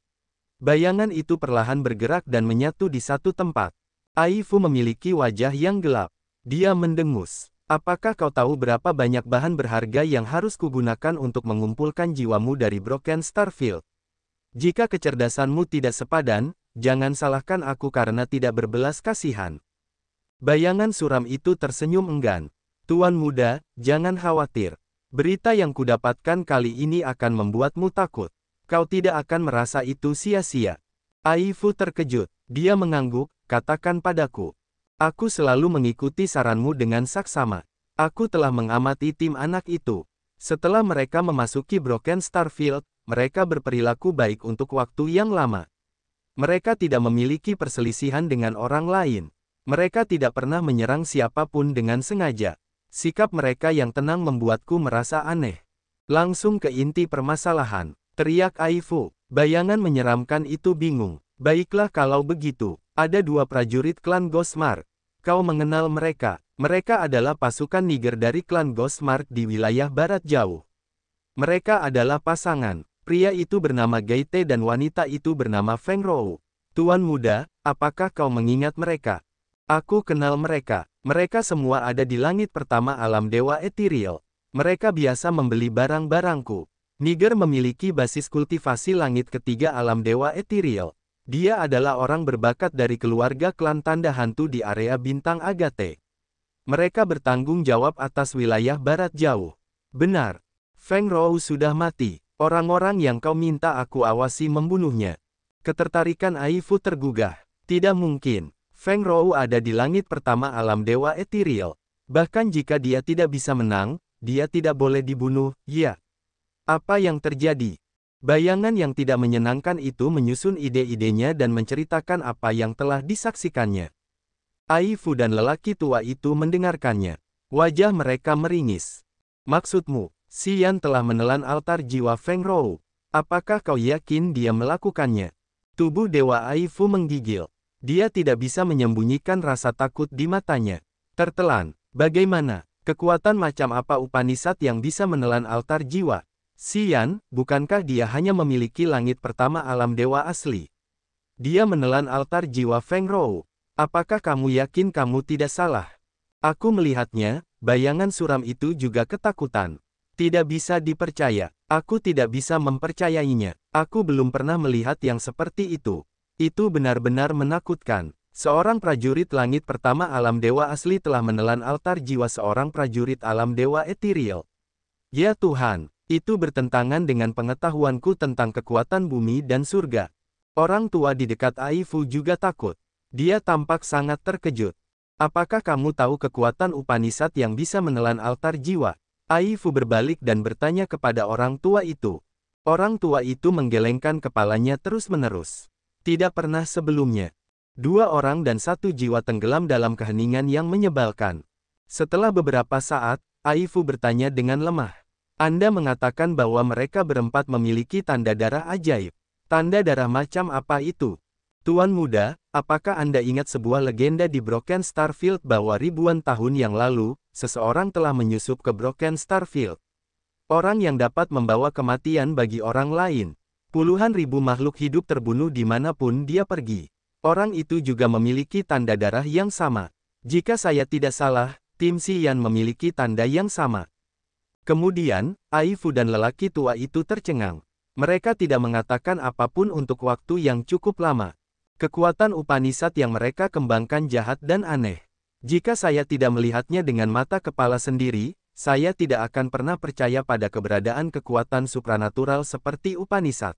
A: Bayangan itu perlahan bergerak dan menyatu di satu tempat. Aifu memiliki wajah yang gelap. Dia mendengus. Apakah kau tahu berapa banyak bahan berharga yang harus kugunakan untuk mengumpulkan jiwamu dari Broken Star Field? Jika kecerdasanmu tidak sepadan, jangan salahkan aku karena tidak berbelas kasihan. Bayangan suram itu tersenyum enggan. Tuan muda, jangan khawatir. Berita yang kudapatkan kali ini akan membuatmu takut. Kau tidak akan merasa itu sia-sia. Aifu terkejut. Dia mengangguk, katakan padaku. Aku selalu mengikuti saranmu dengan saksama. Aku telah mengamati tim anak itu. Setelah mereka memasuki Broken Star Field, mereka berperilaku baik untuk waktu yang lama. Mereka tidak memiliki perselisihan dengan orang lain. Mereka tidak pernah menyerang siapapun dengan sengaja. Sikap mereka yang tenang membuatku merasa aneh. Langsung ke inti permasalahan, teriak Aifu. Bayangan menyeramkan itu bingung. Baiklah kalau begitu, ada 2 prajurit klan Ghostmark. Kau mengenal mereka. Mereka adalah pasukan Niger dari klan Ghostmark di wilayah barat jauh. Mereka adalah pasangan. Pria itu bernama Gaite dan wanita itu bernama Feng Rou. Tuan muda, apakah kau mengingat mereka? Aku kenal mereka. Mereka semua ada di langit pertama alam dewa ethereal. Mereka biasa membeli barang-barangku. Niger memiliki basis kultivasi langit ketiga alam dewa ethereal. Dia adalah orang berbakat dari keluarga klan tanda hantu di area bintang Agate. Mereka bertanggung jawab atas wilayah barat jauh. Benar. Feng Rou sudah mati. Orang-orang yang kau minta aku awasi membunuhnya. Ketertarikan Aifu tergugah. Tidak mungkin. Feng Rou ada di langit pertama alam dewa ethereal. Bahkan jika dia tidak bisa menang, dia tidak boleh dibunuh, ya. Apa yang terjadi? Bayangan yang tidak menyenangkan itu menyusun ide-idenya dan menceritakan apa yang telah disaksikannya. Aifu dan lelaki tua itu mendengarkannya. Wajah mereka meringis. Maksudmu, Xian telah menelan altar jiwa Feng Rou. Apakah kau yakin dia melakukannya? Tubuh Dewa Aifu menggigil. Dia tidak bisa menyembunyikan rasa takut di matanya. Tertelan. Bagaimana? Kekuatan macam apa Upanishad yang bisa menelan altar jiwa? Xian, bukankah dia hanya memiliki langit pertama alam dewa asli? Dia menelan altar jiwa Feng Rou. Apakah kamu yakin kamu tidak salah? Aku melihatnya, bayangan suram itu juga ketakutan. Tidak bisa dipercaya. Aku tidak bisa mempercayainya. Aku belum pernah melihat yang seperti itu. Itu benar-benar menakutkan. Seorang prajurit langit pertama alam dewa asli telah menelan altar jiwa seorang prajurit alam dewa ethereal. Ya Tuhan, itu bertentangan dengan pengetahuanku tentang kekuatan bumi dan surga. Orang tua di dekat Aifu juga takut. Dia tampak sangat terkejut. Apakah kamu tahu kekuatan Upanishad yang bisa menelan altar jiwa? Aifu berbalik dan bertanya kepada orang tua itu. Orang tua itu menggelengkan kepalanya terus-menerus. Tidak pernah sebelumnya. 2 orang dan 1 jiwa tenggelam dalam keheningan yang menyebalkan. Setelah beberapa saat, Aifu bertanya dengan lemah. Anda mengatakan bahwa mereka berempat memiliki tanda darah ajaib. Tanda darah macam apa itu? Tuan muda, apakah Anda ingat sebuah legenda di Broken Starfield bahwa ribuan tahun yang lalu, seseorang telah menyusup ke Broken Starfield? Orang yang dapat membawa kematian bagi orang lain. Puluhan ribu makhluk hidup terbunuh dimanapun dia pergi. Orang itu juga memiliki tanda darah yang sama. Jika saya tidak salah, tim Xian memiliki tanda yang sama. Kemudian, Aifu dan lelaki tua itu tercengang. Mereka tidak mengatakan apapun untuk waktu yang cukup lama. Kekuatan Upanishad yang mereka kembangkan jahat dan aneh. Jika saya tidak melihatnya dengan mata kepala sendiri, saya tidak akan pernah percaya pada keberadaan kekuatan supranatural seperti Upanishad.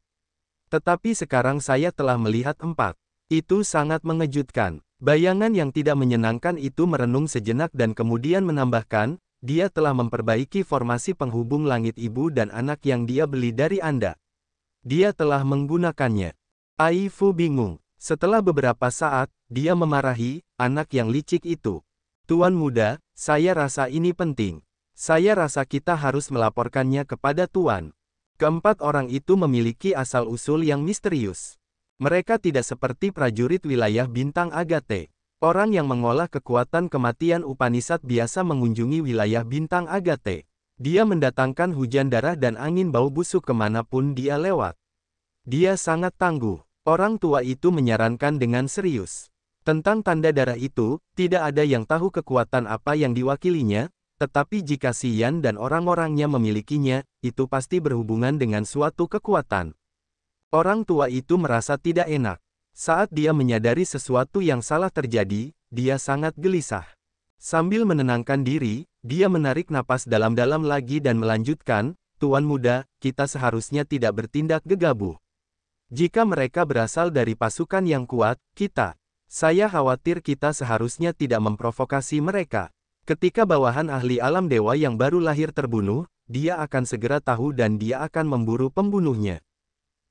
A: Tetapi sekarang saya telah melihat 4. Itu sangat mengejutkan. Bayangan yang tidak menyenangkan itu merenung sejenak dan kemudian menambahkan, dia telah memperbaiki formasi penghubung langit ibu dan anak yang dia beli dari Anda. Dia telah menggunakannya. Aifu bingung. Setelah beberapa saat, dia memarahi anak yang licik itu. Tuan muda, saya rasa ini penting. Saya rasa kita harus melaporkannya kepada Tuan. Keempat orang itu memiliki asal-usul yang misterius. Mereka tidak seperti prajurit wilayah bintang Agate. Orang yang mengolah kekuatan kematian Upanishad biasa mengunjungi wilayah bintang Agate. Dia mendatangkan hujan darah dan angin bau busuk kemanapun dia lewat. Dia sangat tangguh. Orang tua itu menyarankan dengan serius. Tentang tanda darah itu, tidak ada yang tahu kekuatan apa yang diwakilinya, tetapi jika Xian dan orang-orangnya memilikinya, itu pasti berhubungan dengan suatu kekuatan. Orang tua itu merasa tidak enak. Saat dia menyadari sesuatu yang salah terjadi, dia sangat gelisah. Sambil menenangkan diri, dia menarik napas dalam-dalam lagi dan melanjutkan, Tuan muda, kita seharusnya tidak bertindak gegabah. Jika mereka berasal dari pasukan yang kuat, saya khawatir kita seharusnya tidak memprovokasi mereka. Ketika bawahan ahli alam dewa yang baru lahir terbunuh, dia akan segera tahu dan dia akan memburu pembunuhnya.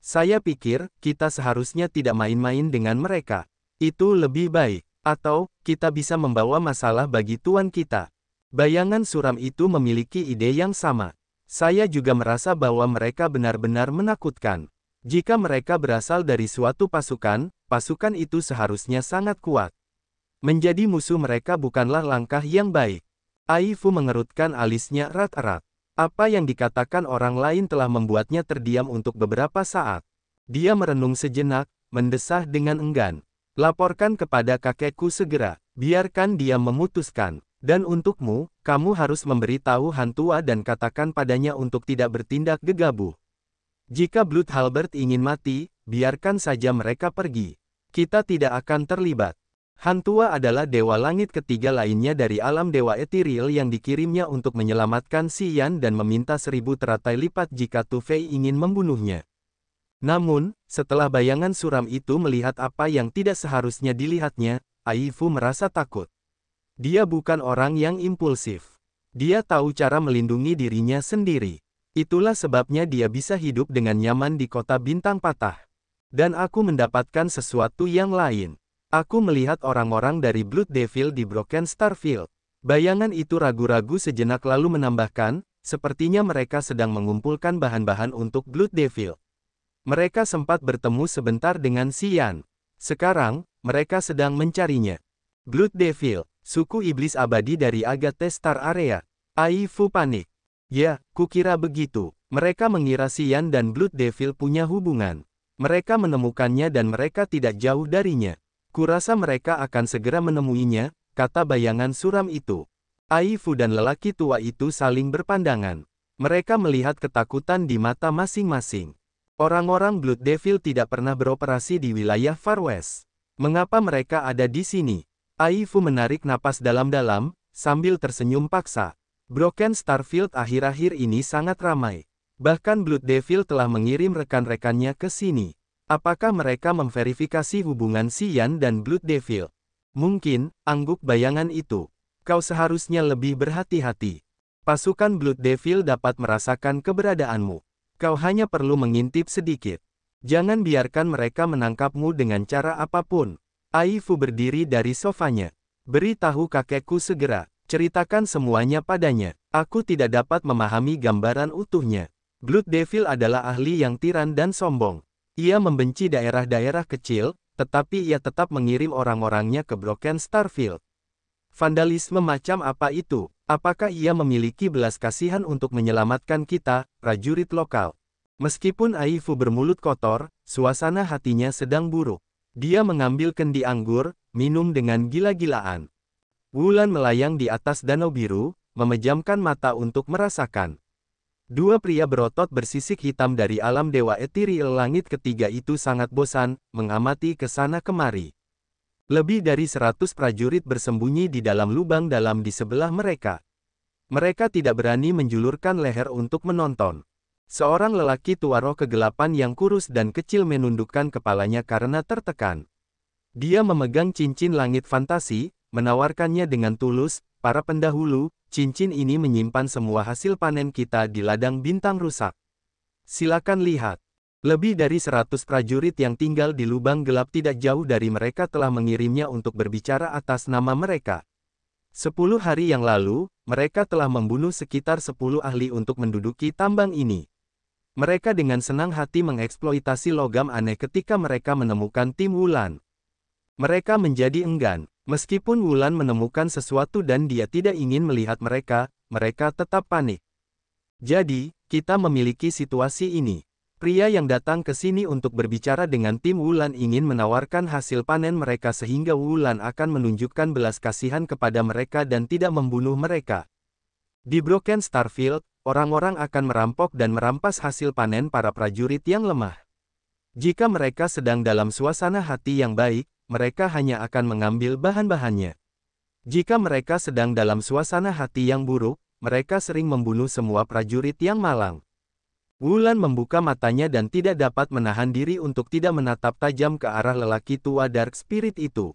A: Saya pikir, kita seharusnya tidak main-main dengan mereka. Itu lebih baik. Atau, kita bisa membawa masalah bagi tuan kita. Bayangan suram itu memiliki ide yang sama. Saya juga merasa bahwa mereka benar-benar menakutkan. Jika mereka berasal dari suatu pasukan, pasukan itu seharusnya sangat kuat. Menjadi musuh mereka bukanlah langkah yang baik. Aifu mengerutkan alisnya erat-erat. Apa yang dikatakan orang lain telah membuatnya terdiam untuk beberapa saat. Dia merenung sejenak, mendesah dengan enggan. Laporkan kepada kakekku segera, biarkan dia memutuskan. Dan untukmu, kamu harus memberitahu Hantua dan katakan padanya untuk tidak bertindak gegabah. Jika Blood Halberd ingin mati, biarkan saja mereka pergi. Kita tidak akan terlibat. Hantua adalah dewa langit ketiga lainnya dari alam dewa ethereal yang dikirimnya untuk menyelamatkan Xian dan meminta 1000 teratai lipat jika Tu Fei ingin membunuhnya. Namun, setelah bayangan suram itu melihat apa yang tidak seharusnya dilihatnya, Aifu merasa takut. Dia bukan orang yang impulsif. Dia tahu cara melindungi dirinya sendiri. Itulah sebabnya dia bisa hidup dengan nyaman di kota bintang patah. Dan aku mendapatkan sesuatu yang lain. Aku melihat orang-orang dari Blood Devil di Broken Starfield. Bayangan itu ragu-ragu sejenak lalu menambahkan, sepertinya mereka sedang mengumpulkan bahan-bahan untuk Blood Devil. Mereka sempat bertemu sebentar dengan Xian. Sekarang, mereka sedang mencarinya. Blood Devil, suku iblis abadi dari Agate Star Area. Aifu panik. Ya, kukira begitu. Mereka mengira Xian dan Blood Devil punya hubungan. Mereka menemukannya dan mereka tidak jauh darinya. Kurasa mereka akan segera menemuinya, kata bayangan suram itu. Aifu dan lelaki tua itu saling berpandangan. Mereka melihat ketakutan di mata masing-masing. Orang-orang Blood Devil tidak pernah beroperasi di wilayah Far West. Mengapa mereka ada di sini? Ai Fu menarik napas dalam-dalam, sambil tersenyum paksa. Broken Starfield akhir-akhir ini sangat ramai. Bahkan Blood Devil telah mengirim rekan-rekannya ke sini. Apakah mereka memverifikasi hubungan Xian dan Blood Devil? Mungkin, angguk bayangan itu. Kau seharusnya lebih berhati-hati. Pasukan Blood Devil dapat merasakan keberadaanmu. Kau hanya perlu mengintip sedikit. Jangan biarkan mereka menangkapmu dengan cara apapun. Ai Fu berdiri dari sofanya. Beritahu kakekku segera. Ceritakan semuanya padanya. Aku tidak dapat memahami gambaran utuhnya. Blood Devil adalah ahli yang tiran dan sombong. Ia membenci daerah-daerah kecil, tetapi ia tetap mengirim orang-orangnya ke Broken Starfield. Vandalisme macam apa itu? Apakah ia memiliki belas kasihan untuk menyelamatkan kita, prajurit lokal? Meskipun Ai Fu bermulut kotor, suasana hatinya sedang buruk. Dia mengambil kendi anggur, minum dengan gila-gilaan. Wulan melayang di atas danau biru, memejamkan mata untuk merasakan. Dua pria berotot bersisik hitam dari alam dewa etiril langit ketiga itu sangat bosan, mengamati ke sana kemari. Lebih dari 100 prajurit bersembunyi di dalam lubang dalam di sebelah mereka. Mereka tidak berani menjulurkan leher untuk menonton. Seorang lelaki tua roh kegelapan yang kurus dan kecil menundukkan kepalanya karena tertekan. Dia memegang cincin langit fantasi, menawarkannya dengan tulus, para pendahulu, cincin ini menyimpan semua hasil panen kita di ladang bintang rusak. Silakan lihat. Lebih dari 100 prajurit yang tinggal di lubang gelap tidak jauh dari mereka telah mengirimnya untuk berbicara atas nama mereka. 10 hari yang lalu, mereka telah membunuh sekitar 10 ahli untuk menduduki tambang ini. Mereka dengan senang hati mengeksploitasi logam aneh ketika mereka menemukan tim Wulan. Mereka menjadi enggan. Meskipun Wulan menemukan sesuatu dan dia tidak ingin melihat mereka tetap panik. Jadi, kita memiliki situasi ini. Pria yang datang ke sini untuk berbicara dengan tim Wulan ingin menawarkan hasil panen mereka sehingga Wulan akan menunjukkan belas kasihan kepada mereka dan tidak membunuh mereka. Di Broken Starfield, orang-orang akan merampok dan merampas hasil panen para prajurit yang lemah. Jika mereka sedang dalam suasana hati yang baik, mereka hanya akan mengambil bahan-bahannya. Jika mereka sedang dalam suasana hati yang buruk, mereka sering membunuh semua prajurit yang malang. Wulan membuka matanya dan tidak dapat menahan diri untuk tidak menatap tajam ke arah lelaki tua Dark Spirit itu.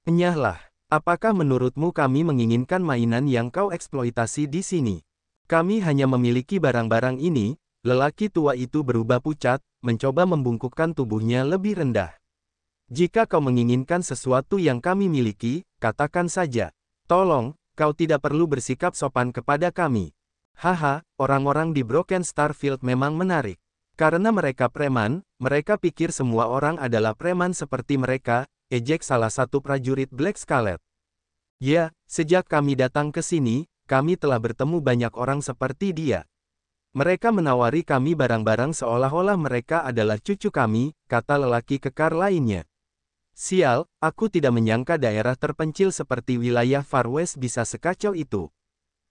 A: Enyahlah, apakah menurutmu kami menginginkan mainan yang kau eksploitasi di sini? Kami hanya memiliki barang-barang ini. Lelaki tua itu berubah pucat, mencoba membungkukkan tubuhnya lebih rendah. Jika kau menginginkan sesuatu yang kami miliki, katakan saja. Tolong, kau tidak perlu bersikap sopan kepada kami. Haha, orang-orang di Broken Starfield memang menarik. Karena mereka preman, mereka pikir semua orang adalah preman seperti mereka, ejek salah satu prajurit Black Scarlet. Ya, sejak kami datang ke sini, kami telah bertemu banyak orang seperti dia. Mereka menawari kami barang-barang seolah-olah mereka adalah cucu kami, kata lelaki kekar lainnya. Sial, aku tidak menyangka daerah terpencil seperti wilayah Far West bisa sekacau itu.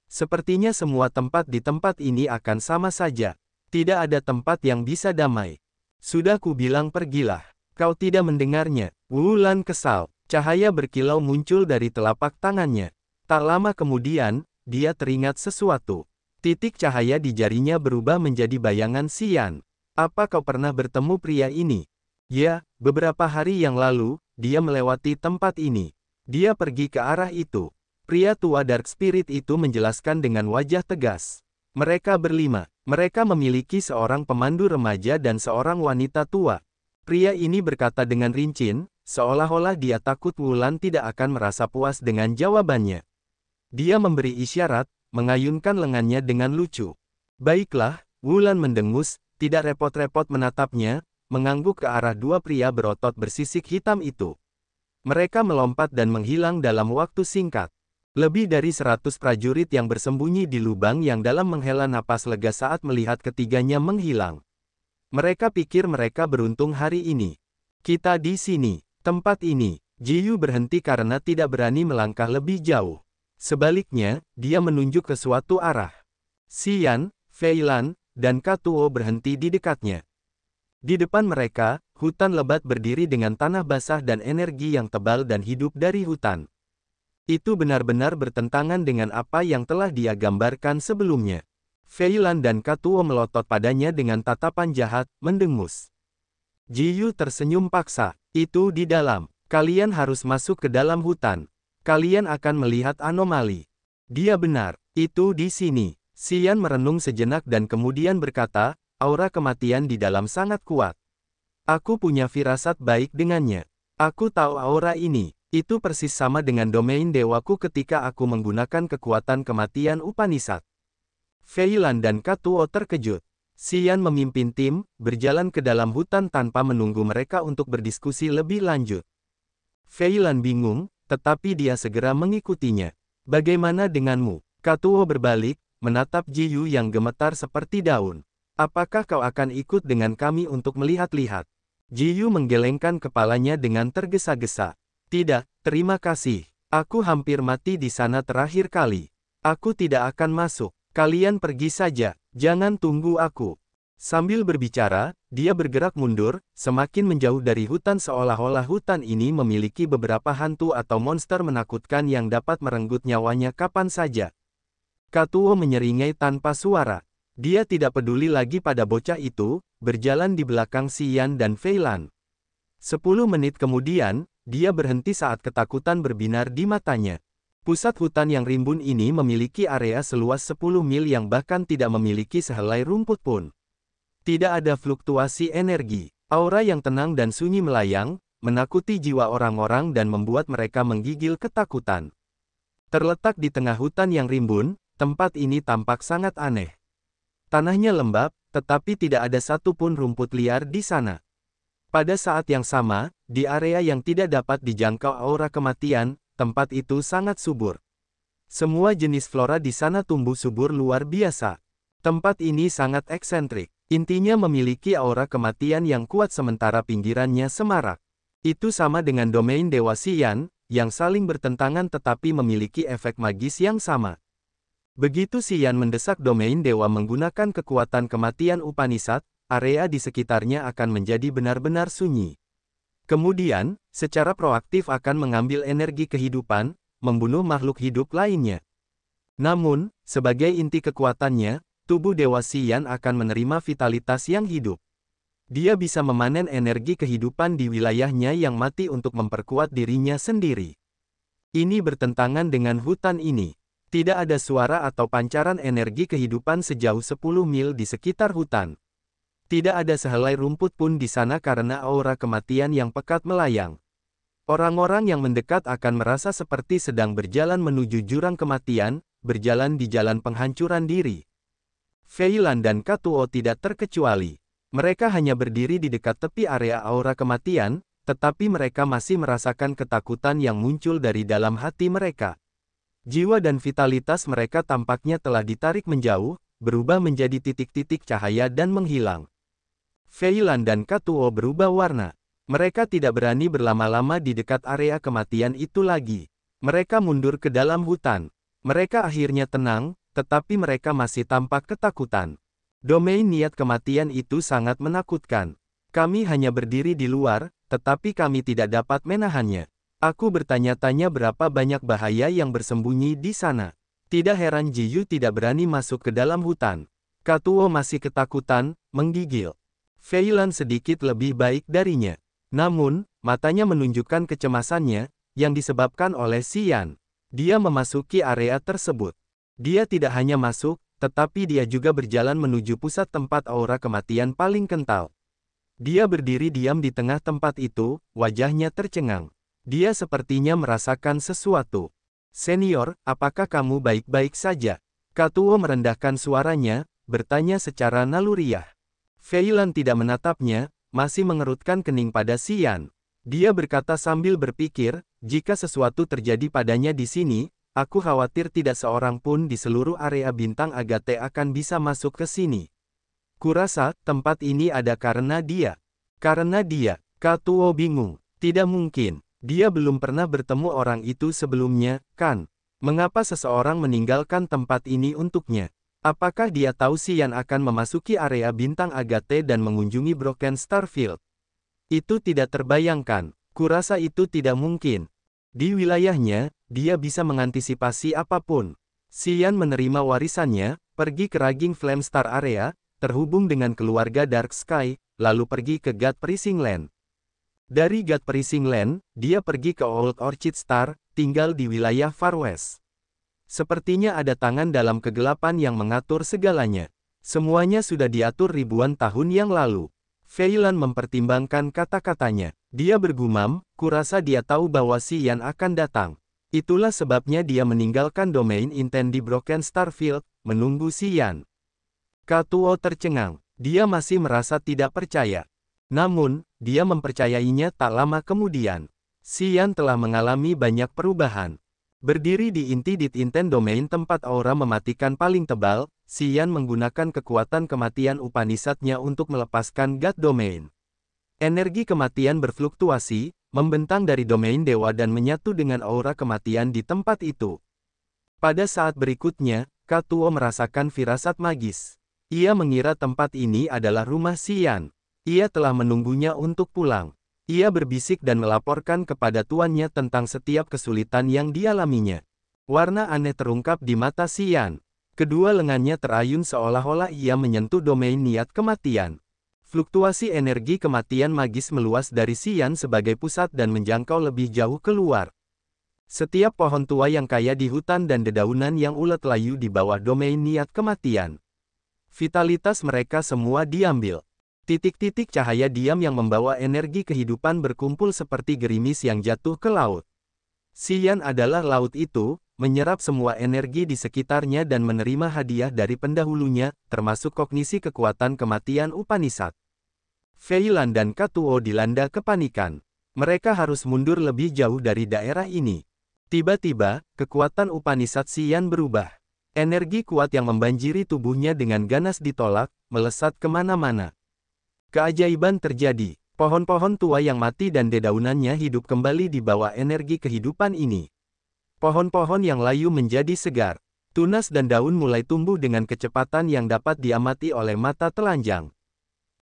A: Sepertinya semua tempat di tempat ini akan sama saja. Tidak ada tempat yang bisa damai. Sudah ku bilang pergilah. Kau tidak mendengarnya. Wulan kesal. Cahaya berkilau muncul dari telapak tangannya. Tak lama kemudian, dia teringat sesuatu. Titik cahaya di jarinya berubah menjadi bayangan Xian. Apa kau pernah bertemu pria ini? Ya, beberapa hari yang lalu, dia melewati tempat ini. Dia pergi ke arah itu. Pria tua Dark Spirit itu menjelaskan dengan wajah tegas. Mereka berlima. Mereka memiliki seorang pemandu remaja dan seorang wanita tua. Pria ini berkata dengan rincin, seolah-olah dia takut Wulan tidak akan merasa puas dengan jawabannya. Dia memberi isyarat, mengayunkan lengannya dengan lucu. Baiklah, Wulan mendengus, tidak repot-repot menatapnya, mengangguk ke arah dua pria berotot bersisik hitam itu. Mereka melompat dan menghilang dalam waktu singkat. Lebih dari 100 prajurit yang bersembunyi di lubang yang dalam menghela napas lega saat melihat ketiganya menghilang. Mereka pikir mereka beruntung hari ini. Kita di sini, tempat ini. Jiyu berhenti karena tidak berani melangkah lebih jauh. Sebaliknya, dia menunjuk ke suatu arah. Xian, Fei Lan, dan Katuo berhenti di dekatnya. Di depan mereka, hutan lebat berdiri dengan tanah basah dan energi yang tebal dan hidup dari hutan. Itu benar-benar bertentangan dengan apa yang telah dia gambarkan sebelumnya. Fei Lan dan Katuo melotot padanya dengan tatapan jahat, mendengus. Ji Yu tersenyum paksa. Itu di dalam. Kalian harus masuk ke dalam hutan. Kalian akan melihat anomali. Dia benar. Itu di sini. Xian merenung sejenak dan kemudian berkata, aura kematian di dalam sangat kuat. Aku punya firasat baik dengannya. Aku tahu aura ini. Itu persis sama dengan domain dewaku ketika aku menggunakan kekuatan kematian Upanishad. Fei Lan dan Katuo terkejut. Xian memimpin tim, berjalan ke dalam hutan tanpa menunggu mereka untuk berdiskusi lebih lanjut. Fei Lan bingung, tetapi dia segera mengikutinya. Bagaimana denganmu? Katuo berbalik, menatap Ji Yu yang gemetar seperti daun. Apakah kau akan ikut dengan kami untuk melihat-lihat? Ji Yu menggelengkan kepalanya dengan tergesa-gesa. Tidak, terima kasih. Aku hampir mati di sana terakhir kali. Aku tidak akan masuk. Kalian pergi saja, jangan tunggu aku. Sambil berbicara, dia bergerak mundur, semakin menjauh dari hutan seolah-olah hutan ini memiliki beberapa hantu atau monster menakutkan yang dapat merenggut nyawanya kapan saja. Katuo menyeringai tanpa suara. Dia tidak peduli lagi pada bocah itu, berjalan di belakang Xian dan Fei Lan. 10 menit kemudian, dia berhenti saat ketakutan berbinar di matanya. Pusat hutan yang rimbun ini memiliki area seluas 10 mil yang bahkan tidak memiliki sehelai rumput pun. Tidak ada fluktuasi energi. Aura yang tenang dan sunyi melayang, menakuti jiwa orang-orang dan membuat mereka menggigil ketakutan. Terletak di tengah hutan yang rimbun, tempat ini tampak sangat aneh. Tanahnya lembab, tetapi tidak ada satupun rumput liar di sana. Pada saat yang sama, di area yang tidak dapat dijangkau aura kematian, tempat itu sangat subur. Semua jenis flora di sana tumbuh subur luar biasa. Tempat ini sangat eksentrik. Intinya memiliki aura kematian yang kuat sementara pinggirannya semarak. Itu sama dengan domain Dewa Xian, yang saling bertentangan tetapi memiliki efek magis yang sama. Begitu Xian mendesak domain dewa menggunakan kekuatan kematian Upanishad, area di sekitarnya akan menjadi benar-benar sunyi. Kemudian, secara proaktif akan mengambil energi kehidupan, membunuh makhluk hidup lainnya. Namun, sebagai inti kekuatannya, tubuh Dewa Xian akan menerima vitalitas yang hidup. Dia bisa memanen energi kehidupan di wilayahnya yang mati untuk memperkuat dirinya sendiri. Ini bertentangan dengan hutan ini. Tidak ada suara atau pancaran energi kehidupan sejauh 10 mil di sekitar hutan. Tidak ada sehelai rumput pun di sana karena aura kematian yang pekat melayang. Orang-orang yang mendekat akan merasa seperti sedang berjalan menuju jurang kematian, berjalan di jalan penghancuran diri. Fei Lan dan Katuo tidak terkecuali. Mereka hanya berdiri di dekat tepi area aura kematian, tetapi mereka masih merasakan ketakutan yang muncul dari dalam hati mereka. Jiwa dan vitalitas mereka tampaknya telah ditarik menjauh, berubah menjadi titik-titik cahaya dan menghilang. Fei Lan dan Katuo berubah warna. Mereka tidak berani berlama-lama di dekat area kematian itu lagi. Mereka mundur ke dalam hutan. Mereka akhirnya tenang, tetapi mereka masih tampak ketakutan. Domain niat kematian itu sangat menakutkan. Kami hanya berdiri di luar, tetapi kami tidak dapat menahannya. Aku bertanya-tanya berapa banyak bahaya yang bersembunyi di sana. Tidak heran Ji Yu tidak berani masuk ke dalam hutan. Katuo masih ketakutan, menggigil. Fei Lan sedikit lebih baik darinya. Namun, matanya menunjukkan kecemasannya, yang disebabkan oleh Xian. Dia memasuki area tersebut. Dia tidak hanya masuk, tetapi dia juga berjalan menuju pusat tempat aura kematian paling kental. Dia berdiri diam di tengah tempat itu, wajahnya tercengang. Dia sepertinya merasakan sesuatu. Senior, apakah kamu baik-baik saja? Katuo merendahkan suaranya, bertanya secara naluriah. Fei Lan tidak menatapnya, masih mengerutkan kening pada Xian. Dia berkata sambil berpikir, jika sesuatu terjadi padanya di sini, aku khawatir tidak seorang pun di seluruh area bintang Agate akan bisa masuk ke sini. Kurasa, tempat ini ada karena dia. Karena dia, Katuo bingung. Tidak mungkin. Dia belum pernah bertemu orang itu sebelumnya, kan? Mengapa seseorang meninggalkan tempat ini untuknya? Apakah dia tahu Xian akan memasuki area bintang Agate dan mengunjungi Broken Star Field? Itu tidak terbayangkan. Kurasa itu tidak mungkin. Di wilayahnya, dia bisa mengantisipasi apapun. Xian menerima warisannya, pergi ke Raging Flame Star Area, terhubung dengan keluarga Dark Sky, lalu pergi ke God Prising Land. Dari God Prising Land, dia pergi ke Old Orchid Star, tinggal di wilayah Far West. Sepertinya ada tangan dalam kegelapan yang mengatur segalanya. Semuanya sudah diatur ribuan tahun yang lalu. Fei Lan mempertimbangkan kata-katanya. Dia bergumam, kurasa dia tahu bahwa Xian akan datang. Itulah sebabnya dia meninggalkan domain intent di Broken Star Field, menunggu Xian. Katuo tercengang. Dia masih merasa tidak percaya. Namun, dia mempercayainya tak lama kemudian. Xian telah mengalami banyak perubahan. Berdiri di inti Intent Domain tempat aura mematikan paling tebal, Xian menggunakan kekuatan kematian Upanishad-nya untuk melepaskan God Domain. Energi kematian berfluktuasi, membentang dari domain dewa dan menyatu dengan aura kematian di tempat itu. Pada saat berikutnya, Katuo merasakan firasat magis. Ia mengira tempat ini adalah rumah Xian. Ia telah menunggunya untuk pulang. Ia berbisik dan melaporkan kepada tuannya tentang setiap kesulitan yang dialaminya. Warna aneh terungkap di mata Xian. Kedua lengannya terayun seolah-olah ia menyentuh domain niat kematian. Fluktuasi energi kematian magis meluas dari Xian sebagai pusat dan menjangkau lebih jauh keluar. Setiap pohon tua yang kaya di hutan dan dedaunan yang ulet layu di bawah domain niat kematian. Vitalitas mereka semua diambil. Titik-titik cahaya diam yang membawa energi kehidupan berkumpul seperti gerimis yang jatuh ke laut. Xian adalah laut itu, menyerap semua energi di sekitarnya dan menerima hadiah dari pendahulunya, termasuk kognisi kekuatan kematian Upanishad. Fei Lan dan Katuo dilanda kepanikan. Mereka harus mundur lebih jauh dari daerah ini. Tiba-tiba, kekuatan Upanishad Xian berubah. Energi kuat yang membanjiri tubuhnya dengan ganas ditolak, melesat kemana-mana. Keajaiban terjadi. Pohon-pohon tua yang mati dan dedaunannya hidup kembali di bawah energi kehidupan ini. Pohon-pohon yang layu menjadi segar. Tunas dan daun mulai tumbuh dengan kecepatan yang dapat diamati oleh mata telanjang.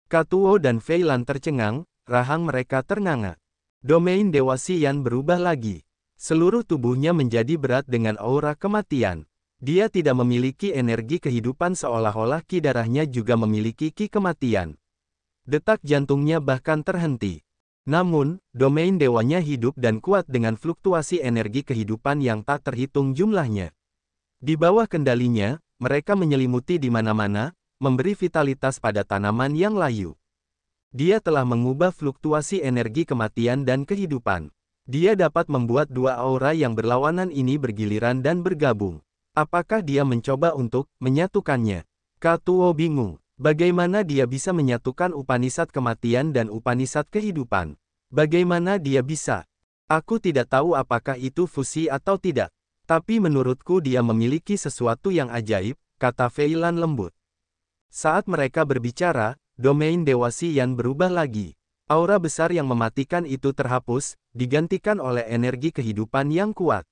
A: Katuo dan Fei Lan tercengang, rahang mereka ternganga. Domain Dewa Xian berubah lagi. Seluruh tubuhnya menjadi berat dengan aura kematian. Dia tidak memiliki energi kehidupan seolah-olah ki darahnya juga memiliki ki kematian. Detak jantungnya bahkan terhenti. Namun, domain dewanya hidup dan kuat dengan fluktuasi energi kehidupan yang tak terhitung jumlahnya. Di bawah kendalinya, mereka menyelimuti di mana-mana, memberi vitalitas pada tanaman yang layu. Dia telah mengubah fluktuasi energi kematian dan kehidupan. Dia dapat membuat dua aura yang berlawanan ini bergiliran dan bergabung. Apakah dia mencoba untuk menyatukannya? Katuo bingung. Bagaimana dia bisa menyatukan Upanishad kematian dan Upanishad kehidupan? Bagaimana dia bisa? Aku tidak tahu apakah itu fusi atau tidak. Tapi menurutku dia memiliki sesuatu yang ajaib, kata Fei Lan lembut. Saat mereka berbicara, domain Dewa Xian berubah lagi. Aura besar yang mematikan itu terhapus, digantikan oleh energi kehidupan yang kuat.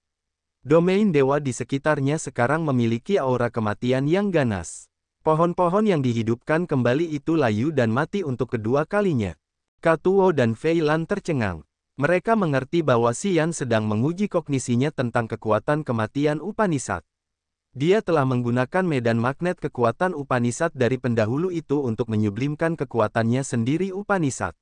A: Domain dewa di sekitarnya sekarang memiliki aura kematian yang ganas. Pohon-pohon yang dihidupkan kembali itu layu dan mati untuk kedua kalinya. Katuo dan Fei Lan tercengang. Mereka mengerti bahwa Xian sedang menguji kognisinya tentang kekuatan kematian Upanishad. Dia telah menggunakan medan magnet kekuatan Upanishad dari pendahulu itu untuk menyublimkan kekuatannya sendiri Upanishad.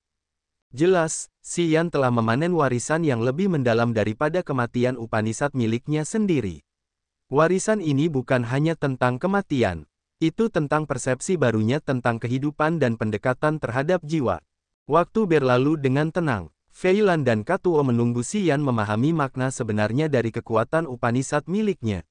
A: Jelas, Xian telah memanen warisan yang lebih mendalam daripada kematian Upanishad miliknya sendiri. Warisan ini bukan hanya tentang kematian. Itu tentang persepsi barunya tentang kehidupan dan pendekatan terhadap jiwa. Waktu berlalu dengan tenang. Fei Lan dan Katuo menunggu Xian memahami makna sebenarnya dari kekuatan Upanishad miliknya.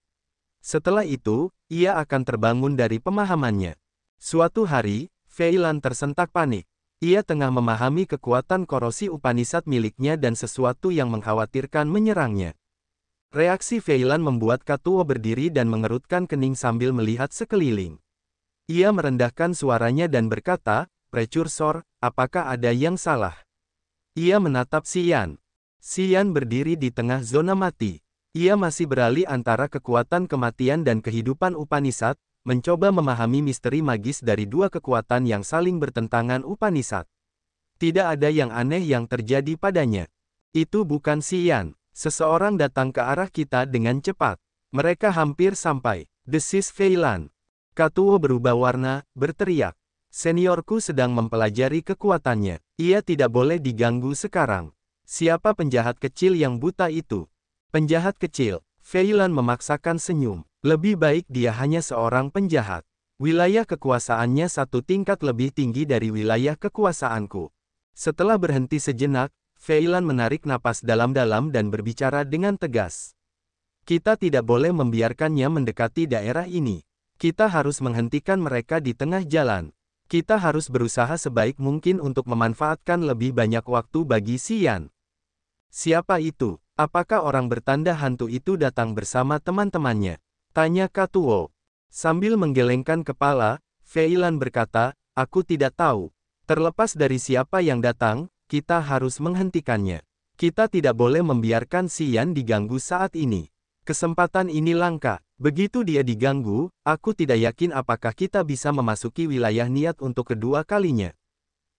A: Setelah itu, ia akan terbangun dari pemahamannya. Suatu hari, Fei Lan tersentak panik. Ia tengah memahami kekuatan korosi Upanishad miliknya dan sesuatu yang mengkhawatirkan menyerangnya. Reaksi Fei Lan membuat Katuo berdiri dan mengerutkan kening sambil melihat sekeliling. Ia merendahkan suaranya dan berkata, "Precursor, apakah ada yang salah?" Ia menatap Xian. Xian berdiri di tengah zona mati. Ia masih beralih antara kekuatan kematian dan kehidupan Upanishad, mencoba memahami misteri magis dari dua kekuatan yang saling bertentangan Upanishad. Tidak ada yang aneh yang terjadi padanya. Itu bukan Xian. Seseorang datang ke arah kita dengan cepat. Mereka hampir sampai. Desis Fei Lan. Katuo berubah warna, berteriak. Seniorku sedang mempelajari kekuatannya. Ia tidak boleh diganggu sekarang. Siapa penjahat kecil yang buta itu? Penjahat kecil. Fei Lan memaksakan senyum. Lebih baik dia hanya seorang penjahat. Wilayah kekuasaannya satu tingkat lebih tinggi dari wilayah kekuasaanku. Setelah berhenti sejenak, Fei Lan menarik napas dalam-dalam dan berbicara dengan tegas. Kita tidak boleh membiarkannya mendekati daerah ini. Kita harus menghentikan mereka di tengah jalan. Kita harus berusaha sebaik mungkin untuk memanfaatkan lebih banyak waktu bagi Xian. Siapa itu? Apakah orang bertanda hantu itu datang bersama teman-temannya? Tanya Katuo. Sambil menggelengkan kepala, Fei Lan berkata, aku tidak tahu. Terlepas dari siapa yang datang, kita harus menghentikannya. Kita tidak boleh membiarkan Xian diganggu saat ini. Kesempatan ini langka. Begitu dia diganggu, aku tidak yakin apakah kita bisa memasuki wilayah niat untuk kedua kalinya.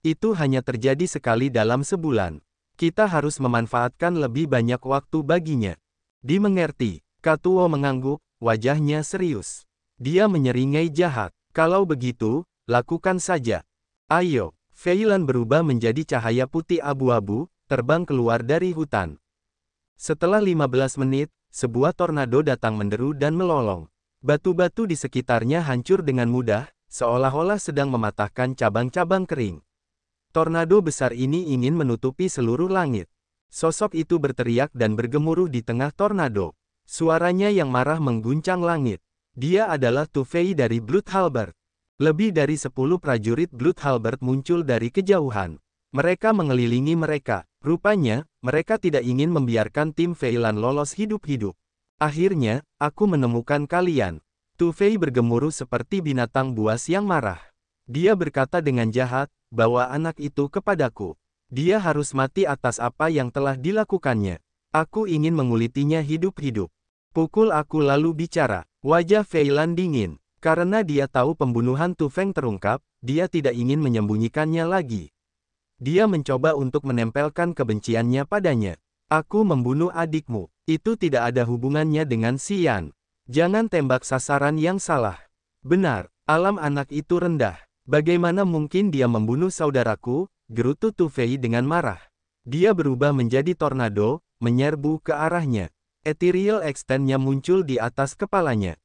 A: Itu hanya terjadi sekali dalam sebulan. Kita harus memanfaatkan lebih banyak waktu baginya. Dimengerti. Katuo mengangguk, wajahnya serius. Dia menyeringai jahat. Kalau begitu, lakukan saja. Ayo. Fei Lan berubah menjadi cahaya putih abu-abu, terbang keluar dari hutan. Setelah 15 menit, sebuah tornado datang menderu dan melolong. Batu-batu di sekitarnya hancur dengan mudah, seolah-olah sedang mematahkan cabang-cabang kering. Tornado besar ini ingin menutupi seluruh langit. Sosok itu berteriak dan bergemuruh di tengah tornado. Suaranya yang marah mengguncang langit. Dia adalah Tu Fei dari Blood Halberd. Lebih dari 10 prajurit Blood Halberd muncul dari kejauhan. Mereka mengelilingi mereka. Rupanya, mereka tidak ingin membiarkan tim Fei Lan lolos hidup-hidup. Akhirnya, aku menemukan kalian. Tu Fei bergemuruh seperti binatang buas yang marah. Dia berkata dengan jahat, bawa anak itu kepadaku. Dia harus mati atas apa yang telah dilakukannya. Aku ingin mengulitinya hidup-hidup. Pukul aku lalu bicara. Wajah Fei Lan dingin. Karena dia tahu pembunuhan Tu Feng terungkap, dia tidak ingin menyembunyikannya lagi. Dia mencoba untuk menempelkan kebenciannya padanya. Aku membunuh adikmu. Itu tidak ada hubungannya dengan Xian. Jangan tembak sasaran yang salah. Benar, alam anak itu rendah. Bagaimana mungkin dia membunuh saudaraku? Gerutu Tu Fei dengan marah. Dia berubah menjadi tornado, menyerbu ke arahnya. Ethereal Extend-nya muncul di atas kepalanya.